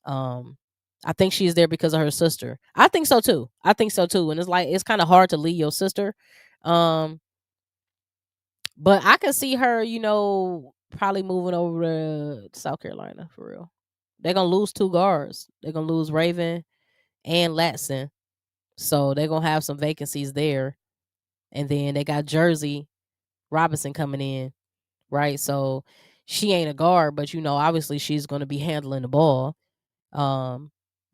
Speaker 1: I think she's there because of her sister. I think so too. And it's kind of hard to lead your sister. But I can see her, probably moving over to South Carolina for real. They're gonna lose 2 guards. They're gonna lose Raven and Latson. So they're gonna have some vacancies there. And then they got Jersey Robinson coming in, right? So she ain't a guard, but obviously she's gonna be handling the ball.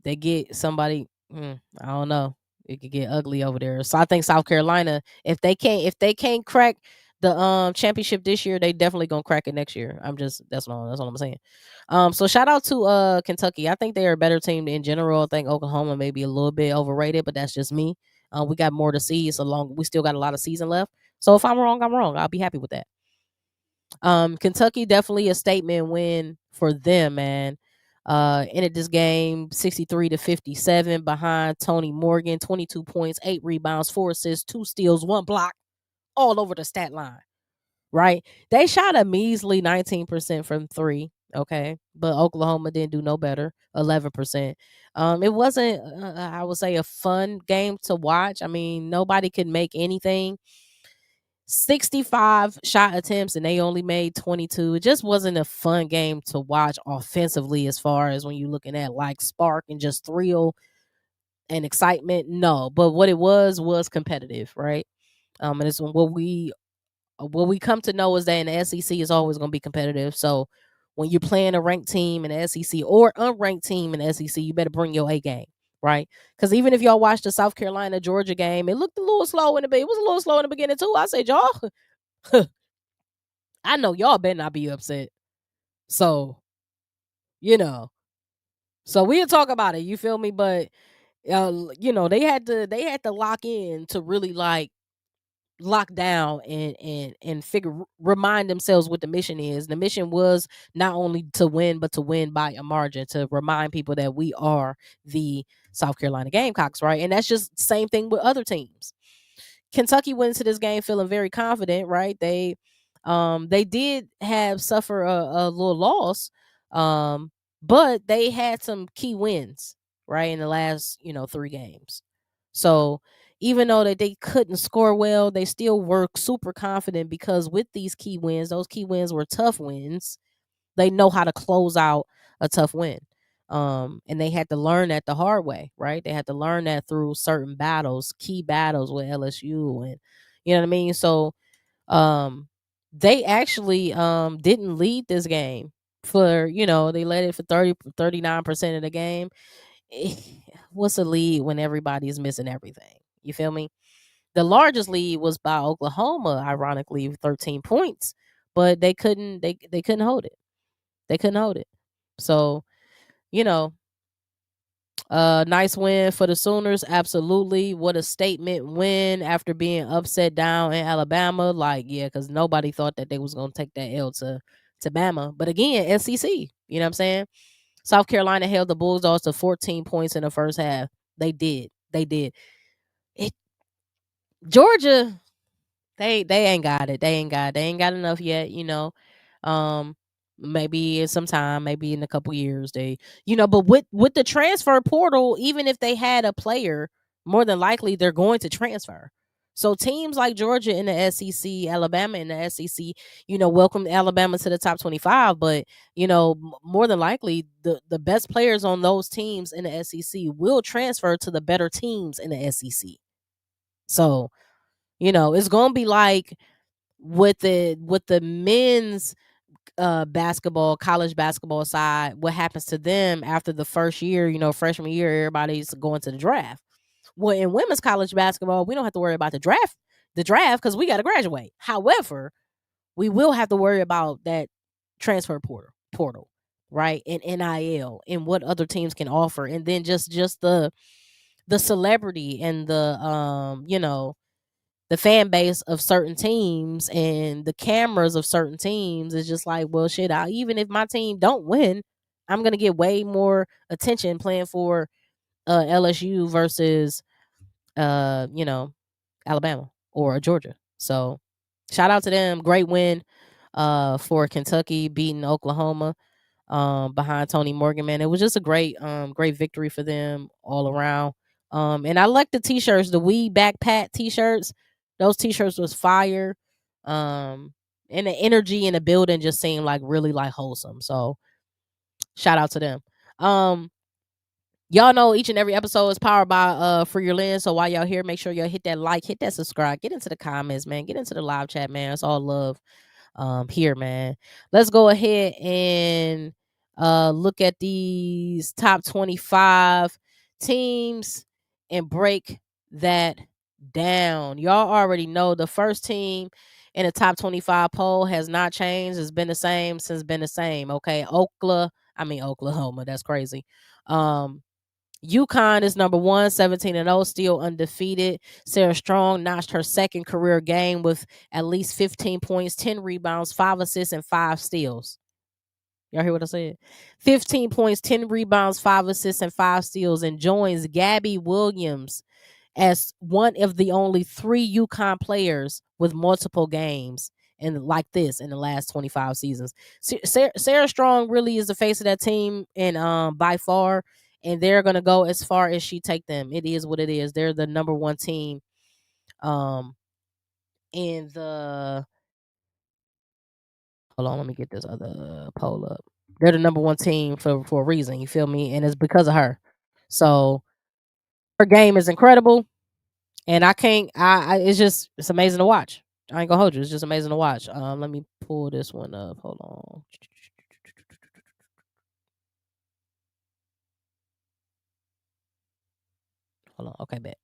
Speaker 1: They get somebody, I don't know. It could get ugly over there. So I think South Carolina, if they can't crack the championship this year, they definitely gonna crack it next year. That's all I'm saying. So shout out to Kentucky. I think they're a better team in general. I think Oklahoma may be a little bit overrated, but that's just me. We got more to see. We still got a lot of season left. So if I'm wrong, I'm wrong. I'll be happy with that. Kentucky definitely a statement win for them, man. Ended this game 63-57 behind Tony Morgan, 22 points, 8 rebounds, 4 assists, 2 steals, 1 block, all over the stat line. Right? They shot a measly 19% from 3, okay? But Oklahoma didn't do no better, 11%. It wasn't I would say a fun game to watch. I mean, nobody could make anything. 65 shot attempts and they only made 22. It just wasn't a fun game to watch offensively, as far as when you're looking at like spark and just thrill and excitement. No, but what it was competitive, right? And it's what we come to know is that in the SEC is always going to be competitive. So when you're playing a ranked team in the SEC or unranked team in the SEC, you better bring your A game, right? Because even if y'all watched the South Carolina Georgia game, it looked a little slow in the beginning. It was a little slow in the beginning too. I said, y'all, I know y'all better not be upset. So, so we'll talk about it. You feel me? But they had to lock in to really like lock down and remind themselves what the mission is. The mission was not only to win, but to win by a margin, to remind people that we are the South Carolina Gamecocks, right? And that's just the same thing with other teams. Kentucky went into this game feeling very confident, right? They did suffer a little loss, but they had some key wins, right, in the last 3 games. So even though that they couldn't score well, they still were super confident, because with these key wins, those key wins were tough wins. They know how to close out a tough win. And they had to learn that the hard way, right? They had to learn that through certain battles, key battles with LSU, and you know what I mean? So they actually didn't lead this game for, they led it for 39% of the game. What's a lead when everybody's missing everything? You feel me? The largest lead was by Oklahoma, ironically, 13 points, but they couldn't hold it. They couldn't hold it. So, you know, nice win for the Sooners. Absolutely. What a statement win after being upset down in Alabama. Like, yeah, because nobody thought that they was going to take that L to Bama. But again, SEC, you know what I'm saying? South Carolina held the Bulldogs to 14 points in the first half. They did. Georgia, they ain't got it. They ain't got enough yet, maybe in some time, maybe in a couple years but with the transfer portal, even if they had a player, more than likely they're going to transfer. So teams like Georgia in the SEC, Alabama in the SEC, welcome Alabama to the top 25, but more than likely the best players on those teams in the SEC will transfer to the better teams in the SEC. So, it's going to be like with the men's basketball, college basketball side, what happens to them after the first year, freshman year, everybody's going to the draft. Well, in women's college basketball, we don't have to worry about the draft because we got to graduate. However, we will have to worry about that transfer portal, right? And NIL and what other teams can offer. And then just the celebrity and the fan base of certain teams and the cameras of certain teams is just like, well, shit, even if my team don't win, I'm going to get way more attention playing for LSU versus Alabama or Georgia. So shout out to them. Great win for Kentucky beating Oklahoma behind Tony Morgan, man. It was just a great victory for them all around. And I like the t-shirts, the We Back Pat t-shirts. Those t-shirts was fire. And the energy in the building just seemed like really like wholesome. So shout out to them. Y'all know each and every episode is powered by For Your Lens. So while y'all here, make sure y'all hit that like, hit that subscribe, get into the comments, man. Get into the live chat, man. It's all love here, man. Let's go ahead and look at these top 25 teams and break that down. Y'all already know the first team in the top 25 poll has not changed. It's been the same since been the same. Okay. Oklahoma. That's crazy. UConn is number 1, 17-0, still undefeated. Sarah Strong notched her second career game with at least 15 points, 10 rebounds, 5 assists, and 5 steals. Y'all hear what I said? 15 points, 10 rebounds, 5 assists, and 5 steals, and joins Gabby Williams as one of the only 3 UConn players with multiple games and like this in the last 25 seasons. Sarah Strong really is the face of that team, and by far, and they're gonna go as far as she take them. It is what it is. They're the number 1 team in the hold on, let me get this other poll up. They're the number 1 team for a reason, you feel me? And it's because of her. So her game is incredible. And I can't it's amazing to watch. I ain't gonna hold you. It's just amazing to watch. Let me pull this one up. Hold on. Hold on. Okay, bet.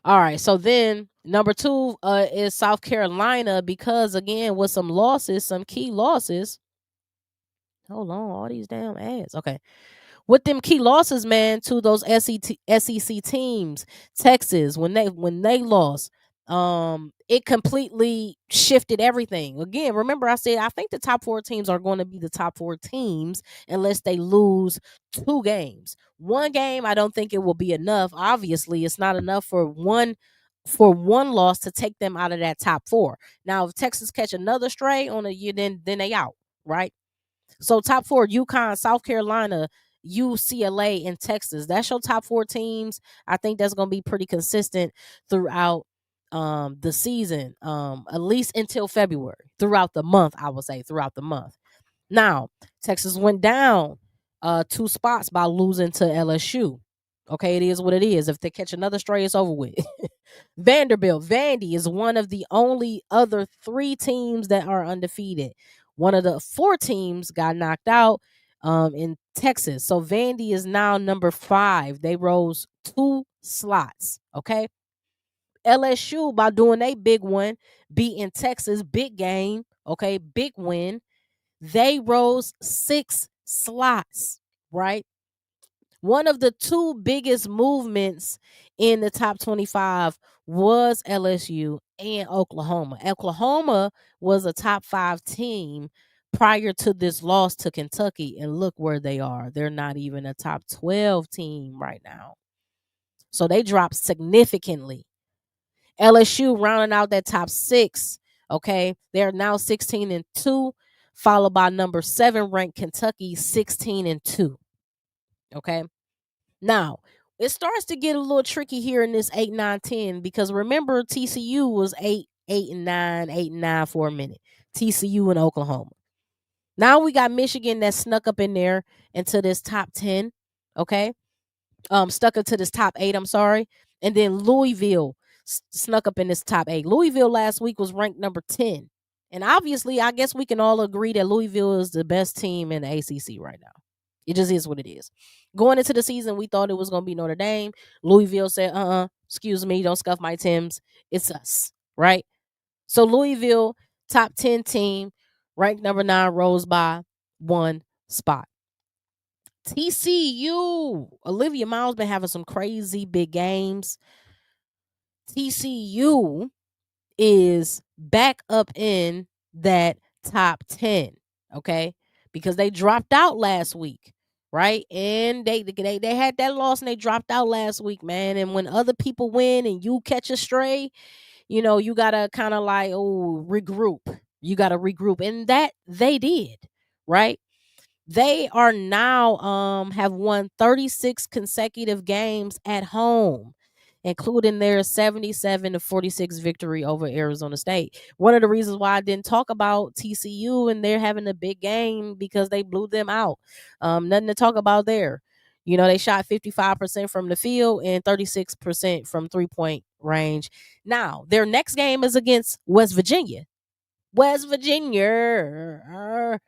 Speaker 1: All right. So then number 2 is South Carolina because again with some losses, some key losses. Hold on, all these damn ads. Okay. With them key losses, man, to those SEC teams, Texas, when they lost, it completely shifted everything. Again, remember I said I think the top 4 teams are going to be the top 4 teams unless they lose 2 games. 1 game, I don't think it will be enough. Obviously, it's not enough for one loss to take them out of that top 4. Now, if Texas catch another stray on a year, then they out, right? So top 4, UConn, South Carolina, UCLA, and Texas. That's your top 4 teams. I think that's going to be pretty consistent throughout the season, at least until February. Throughout the month, I would say throughout the month. Now, Texas went down 2 spots by losing to LSU. Okay, it is what it is. If they catch another stray, it's over with. Vanderbilt, Vandy is one of the only other 3 teams that are undefeated. One of the 4 teams got knocked out in Texas. So Vandy is now number 5. They rose 2 slots. Okay. LSU, by doing a big one, beating Texas, big game. Okay. Big win. They rose 6 slots. Right. One of the 2 biggest movements in the top 25 was LSU and Oklahoma. Oklahoma was a top 5 team prior to this loss to Kentucky, and look where they are. They're not even a top 12 team right now. So they dropped significantly. LSU rounding out that top 6, okay? They're now 16-2, followed by number 7 ranked Kentucky, 16-2. Okay? Now, it starts to get a little tricky here in this 8, 9, 10 because remember TCU was 8, 8 and 9 for a minute. TCU and Oklahoma. Now we got Michigan that snuck up in there into this top 10, okay? Stuck into this top 8, I'm sorry. And then Louisville snuck up in this top 8. Louisville last week was ranked number 10 And obviously, I guess we can all agree that Louisville is the best team in the ACC right now. It just is what it is. Going into the season, we thought it was going to be Notre Dame. Louisville said, excuse me, don't scuff my Tims. It's us, right? So Louisville, top 10 team, ranked number 9, rose by 1 spot. TCU, Olivia Miles been having some crazy big games. TCU is back up in that top 10, okay? Because they dropped out last week, right? And they had that loss and they dropped out last week, man. And when other people win and you catch a stray, you got to kind of like, regroup. You got to regroup. And that they did, right? They are now have won 36 consecutive games at home, including their 77-46 victory over Arizona State. One of the reasons why I didn't talk about TCU and they're having a big game because they blew them out. Nothing to talk about there. They shot 55% from the field and 36% from 3-point range. Now, their next game is against West Virginia. West Virginia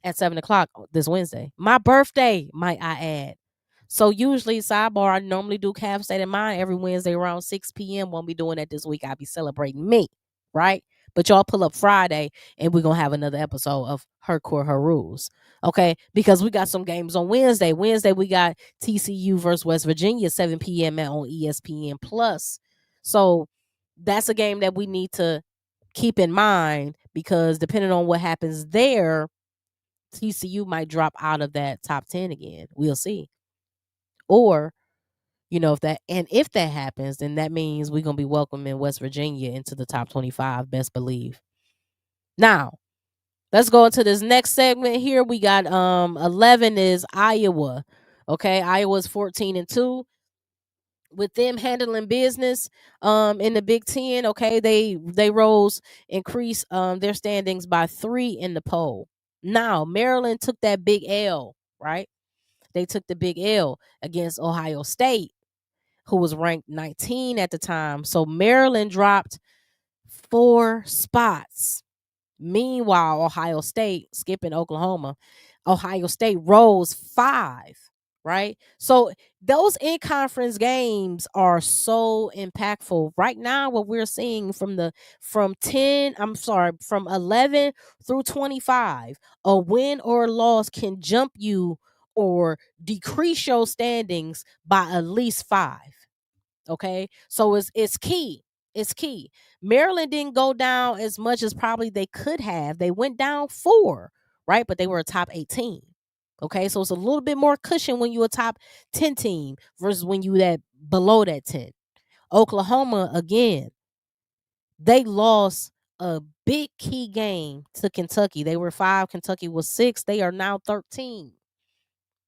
Speaker 1: at 7:00 this Wednesday. My birthday, might I add. So usually, sidebar, I normally do Calf State of Mind every Wednesday around 6 p.m. Won't be doing that this week. I'll be celebrating me, right? But y'all pull up Friday and we're going to have another episode of Her Court, Her Rules. Okay? Because we got some games on Wednesday. Wednesday, we got TCU versus West Virginia, 7 p.m. on ESPN Plus. So that's a game that we need to keep in mind because depending on what happens there, TCU might drop out of that top 10 again. We'll see. Or, if that happens, then that means we're going to be welcoming West Virginia into the top 25, best believe. Now, let's go into this next segment here. We got 11 is Iowa. Okay, Iowa's 14-2. With them handling business in the Big Ten, okay, they increased their standings by 3 in the poll. Now, Maryland took that big L, right? They took the big L against Ohio State, who was ranked 19 at the time. So Maryland dropped 4 spots. Meanwhile, Ohio State, skipping Oklahoma, Ohio State rose 5, right? So those in-conference games are so impactful. Right now, what we're seeing from 11 through 25, a win or a loss can jump you or decrease your standings by at least 5. Okay, so it's key. It's key. Maryland didn't go down as much as probably they could have. They went down 4, right? But they were a top 18. Okay, so it's a little bit more cushion when you're a top 10 team versus when you that below that 10. Oklahoma, again, they lost a big key game to Kentucky. They were 5, Kentucky was 6. They are now 13.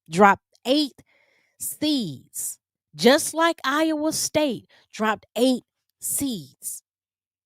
Speaker 1: Dropped 8 seeds. Just like Iowa State dropped 8 seeds.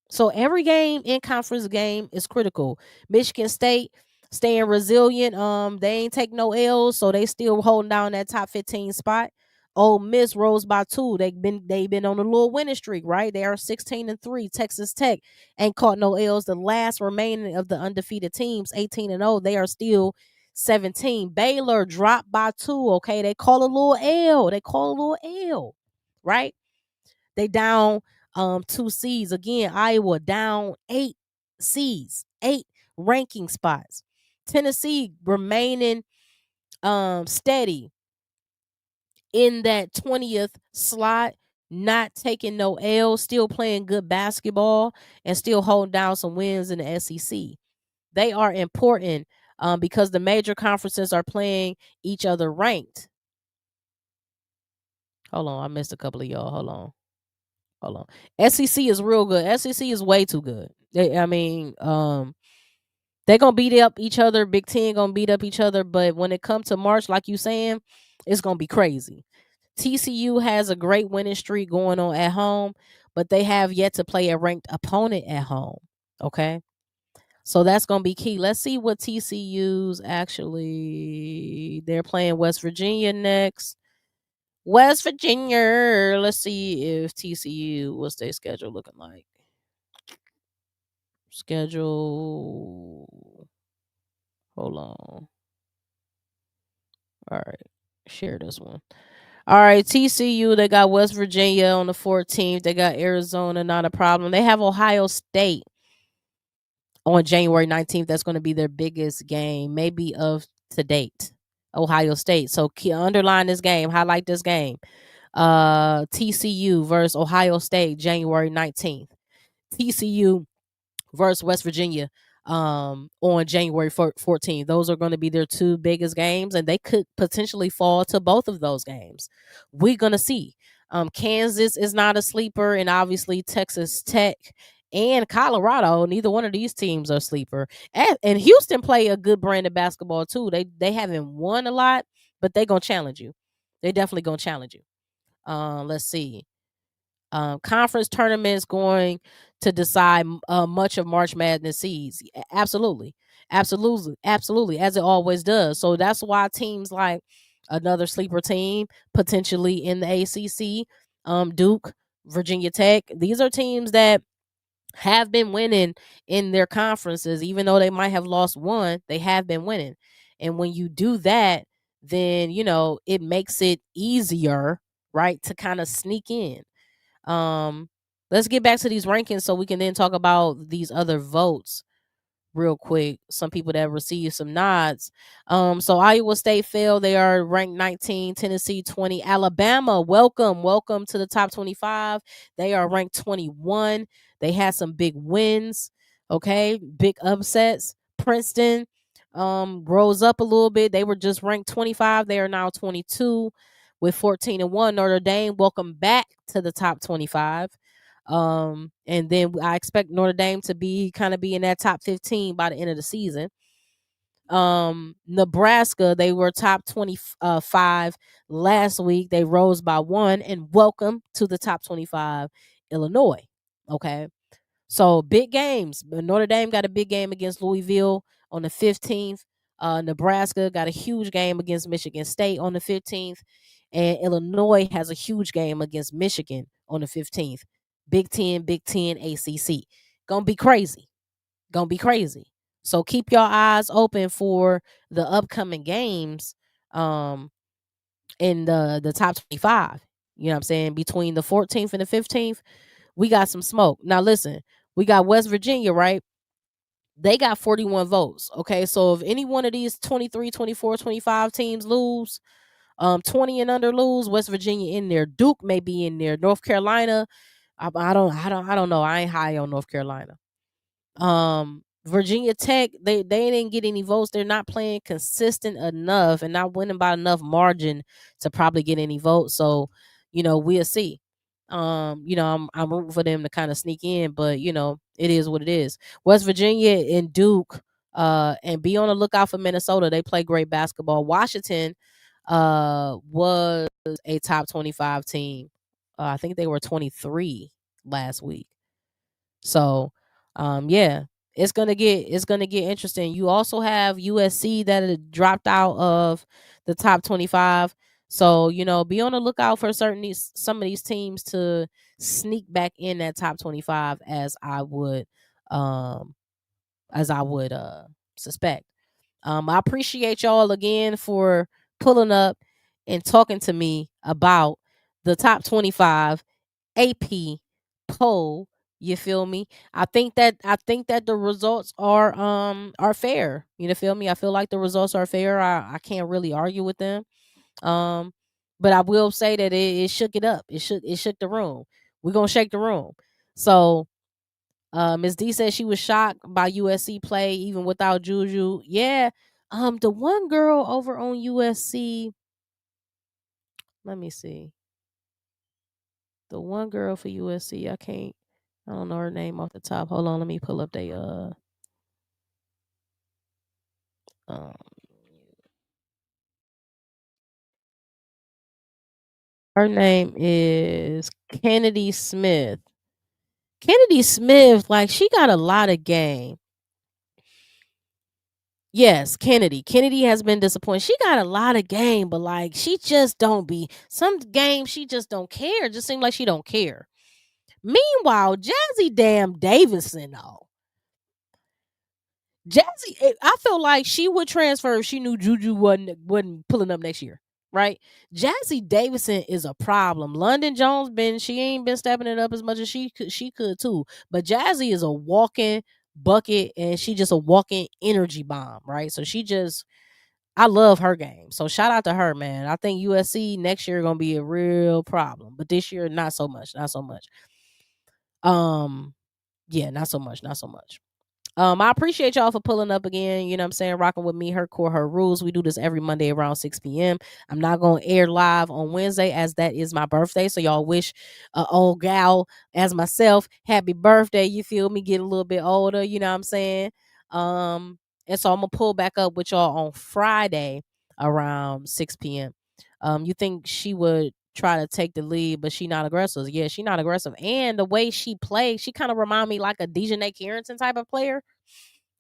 Speaker 1: So every game in conference game is critical. Michigan State staying resilient. They ain't take no L's, so they still holding down that top 15 spot. Ole Miss rose by 2. They've been on a little winning streak, right? They are 16-3. Texas Tech ain't caught no L's. The last remaining of the undefeated teams, 18-0. They are still 17. Baylor dropped by 2. Okay, they call a little L. Right? They down 2 seeds. Again, Iowa down 8 seeds, 8 ranking spots. Tennessee remaining steady in that 20th slot, not taking no L, still playing good basketball and still holding down some wins in the SEC. They are important because the major conferences are playing each other ranked. Hold on, I missed a couple of y'all. Hold on. SEC is real good. SEC is way too good. They're gonna beat up each other. Big Ten gonna beat up each other. But when it comes to March, like you saying, it's gonna be crazy. TCU has a great winning streak going on at home, but they have yet to play a ranked opponent at home. Okay. So that's going to be key. Let's see what TCU's they're playing West Virginia next. West Virginia. Let's see if TCU, what's their schedule looking like? schedule. Hold on. All right. Share this one. All right, TCU, they got West Virginia on the 14th. They got Arizona, not a problem. They have Ohio State on January 19th. That's going to be their biggest game, maybe of to date. Ohio State. So underline this game, highlight this game. TCU versus Ohio State, January 19th. TCU versus West Virginia on January 14th. Those are going to be their two biggest games, and they could potentially fall to both of those games. We're going to see. Kansas is not a sleeper, and obviously Texas Tech and Colorado, neither one of these teams are sleeper. And Houston play a good brand of basketball too. They haven't won a lot, but they going to challenge you. They definitely going to challenge you. Let's see. Conference tournaments going to decide much of March Madness seeds. Absolutely, as it always does. So that's why teams like another sleeper team potentially in the ACC, Duke, Virginia Tech. These are teams that have been winning in their conferences, even though they might have lost one. They have been winning, and when you do that, then it makes it easier, right, to kind of sneak in. Let's get back to these rankings so we can then talk about these other votes real quick. Some people that received some nods. So Iowa State fell. They are ranked 19, Tennessee 20, Alabama. Welcome to the top 25. They are ranked 21. They had some big wins. Okay, big upsets. Princeton rose up a little bit. They were just ranked 25. They are now 22 with 14-1. Notre Dame, welcome back to the top 25. And then I expect Notre Dame to be in that top 15 by the end of the season. Nebraska, they were top 25 last week. They rose by 1, and welcome to the top 25. Illinois. Okay. So big games. Notre Dame got a big game against Louisville on the 15th. Nebraska got a huge game against Michigan State on the 15th. And Illinois has a huge game against Michigan on the 15th. Big Ten ACC. Gonna be crazy. So keep your eyes open for the upcoming games in the top 25. You know what I'm saying? Between the 14th and the 15th, we got some smoke. Now listen, we got West Virginia, right? They got 41 votes. Okay, so if any one of these 23, 24, 25 teams lose, 20 and under lose, West Virginia in there. Duke may be in there. North Carolina, I don't know. I ain't high on North Carolina. Virginia Tech, they didn't get any votes. They're not playing consistent enough and not winning by enough margin to probably get any votes. So, we'll see. I'm rooting for them to kind of sneak in, but it is what it is. West Virginia and Duke, and be on the lookout for Minnesota. They play great basketball. Washington was a top 25 team. I think they were 23 last week. So, yeah, it's gonna get interesting. You also have USC that had dropped out of the top 25. So, be on the lookout for some of these teams to sneak back in that top 25 as I would suspect. I appreciate y'all again for pulling up and talking to me about the top 25 AP poll. You feel me? I think that the results are fair. You feel me? I feel like the results are fair. I can't really argue with them. But I will say that it shook it up. It shook the room. We're gonna shake the room. So Ms. D said she was shocked by USC play even without Juju. Yeah. The one girl over on USC, let me see. The one girl for USC, I don't know her name off the top. Hold on, let me pull up um her name is Kennedy Smith. Kennedy Smith, like, she got a lot of game. Yes, Kennedy. Kennedy has been disappointed. She got a lot of game, but like she just don't be some games she just don't care. Just seems like she don't care. Meanwhile, Jazzy damn Davidson though. Jazzy, I feel like she would transfer if she knew Juju wasn't pulling up next year, right? Jazzy Davidson is a problem. London Jones she ain't been stepping it up as much as she could too. But Jazzy is a walking bucket and she just a walking energy bomb, right? So I love her game. So shout out to her, man. I think USC next year gonna be a real problem, but this year not so much, not so much. Yeah, not so much, not so much. I appreciate y'all for pulling up again. You know what I'm saying? Rocking with me, her core, her rules. We do this every Monday around 6 p.m. I'm not going to air live on Wednesday as that is my birthday. So y'all wish old gal as myself happy birthday. You feel me? Get a little bit older. You know what I'm saying? And so I'm going to pull back up with y'all on Friday around 6 p.m. You think she would try to take the lead, but she not aggressive. Yeah, she not aggressive. And the way she plays, she kind of remind me like a Dejanay Carrington type of player.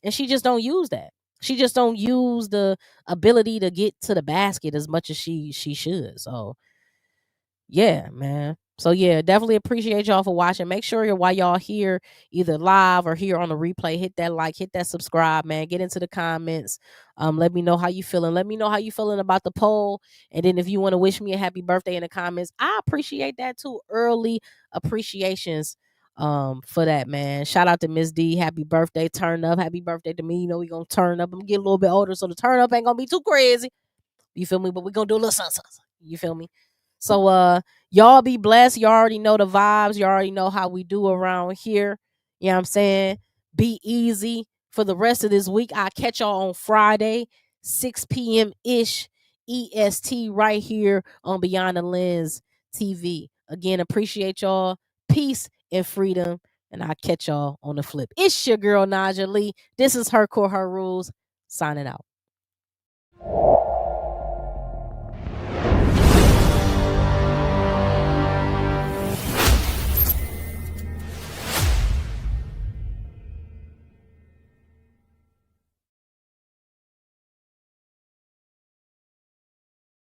Speaker 1: And she just don't use that. She just don't use the ability to get to the basket as much as she should. So yeah, man. So yeah, definitely appreciate y'all for watching. Make sure while y'all here, either live or here on the replay, hit that like, hit that subscribe, man. Get into the comments. Let me know how you feeling. Let me know how you feeling about the poll. And then if you want to wish me a happy birthday in the comments, I appreciate that too. Early appreciations for that, man. Shout out to Miss D. Happy birthday. Turn up. Happy birthday to me. You know we gonna turn up. I'm getting a little bit older, so the turn up ain't gonna be too crazy. You feel me? But we gonna do a little something. You feel me? So y'all be blessed. You already know the vibes. You already know how we do around here. You know what I'm saying? Be easy for the rest of this week. I'll catch y'all on Friday, 6 p.m. ish EST right here on Beyond the Lens TV. Again, appreciate y'all. Peace and freedom. And I'll catch y'all on the flip. It's your girl Naja Lee. This is Her Core, Her Rules. Signing out.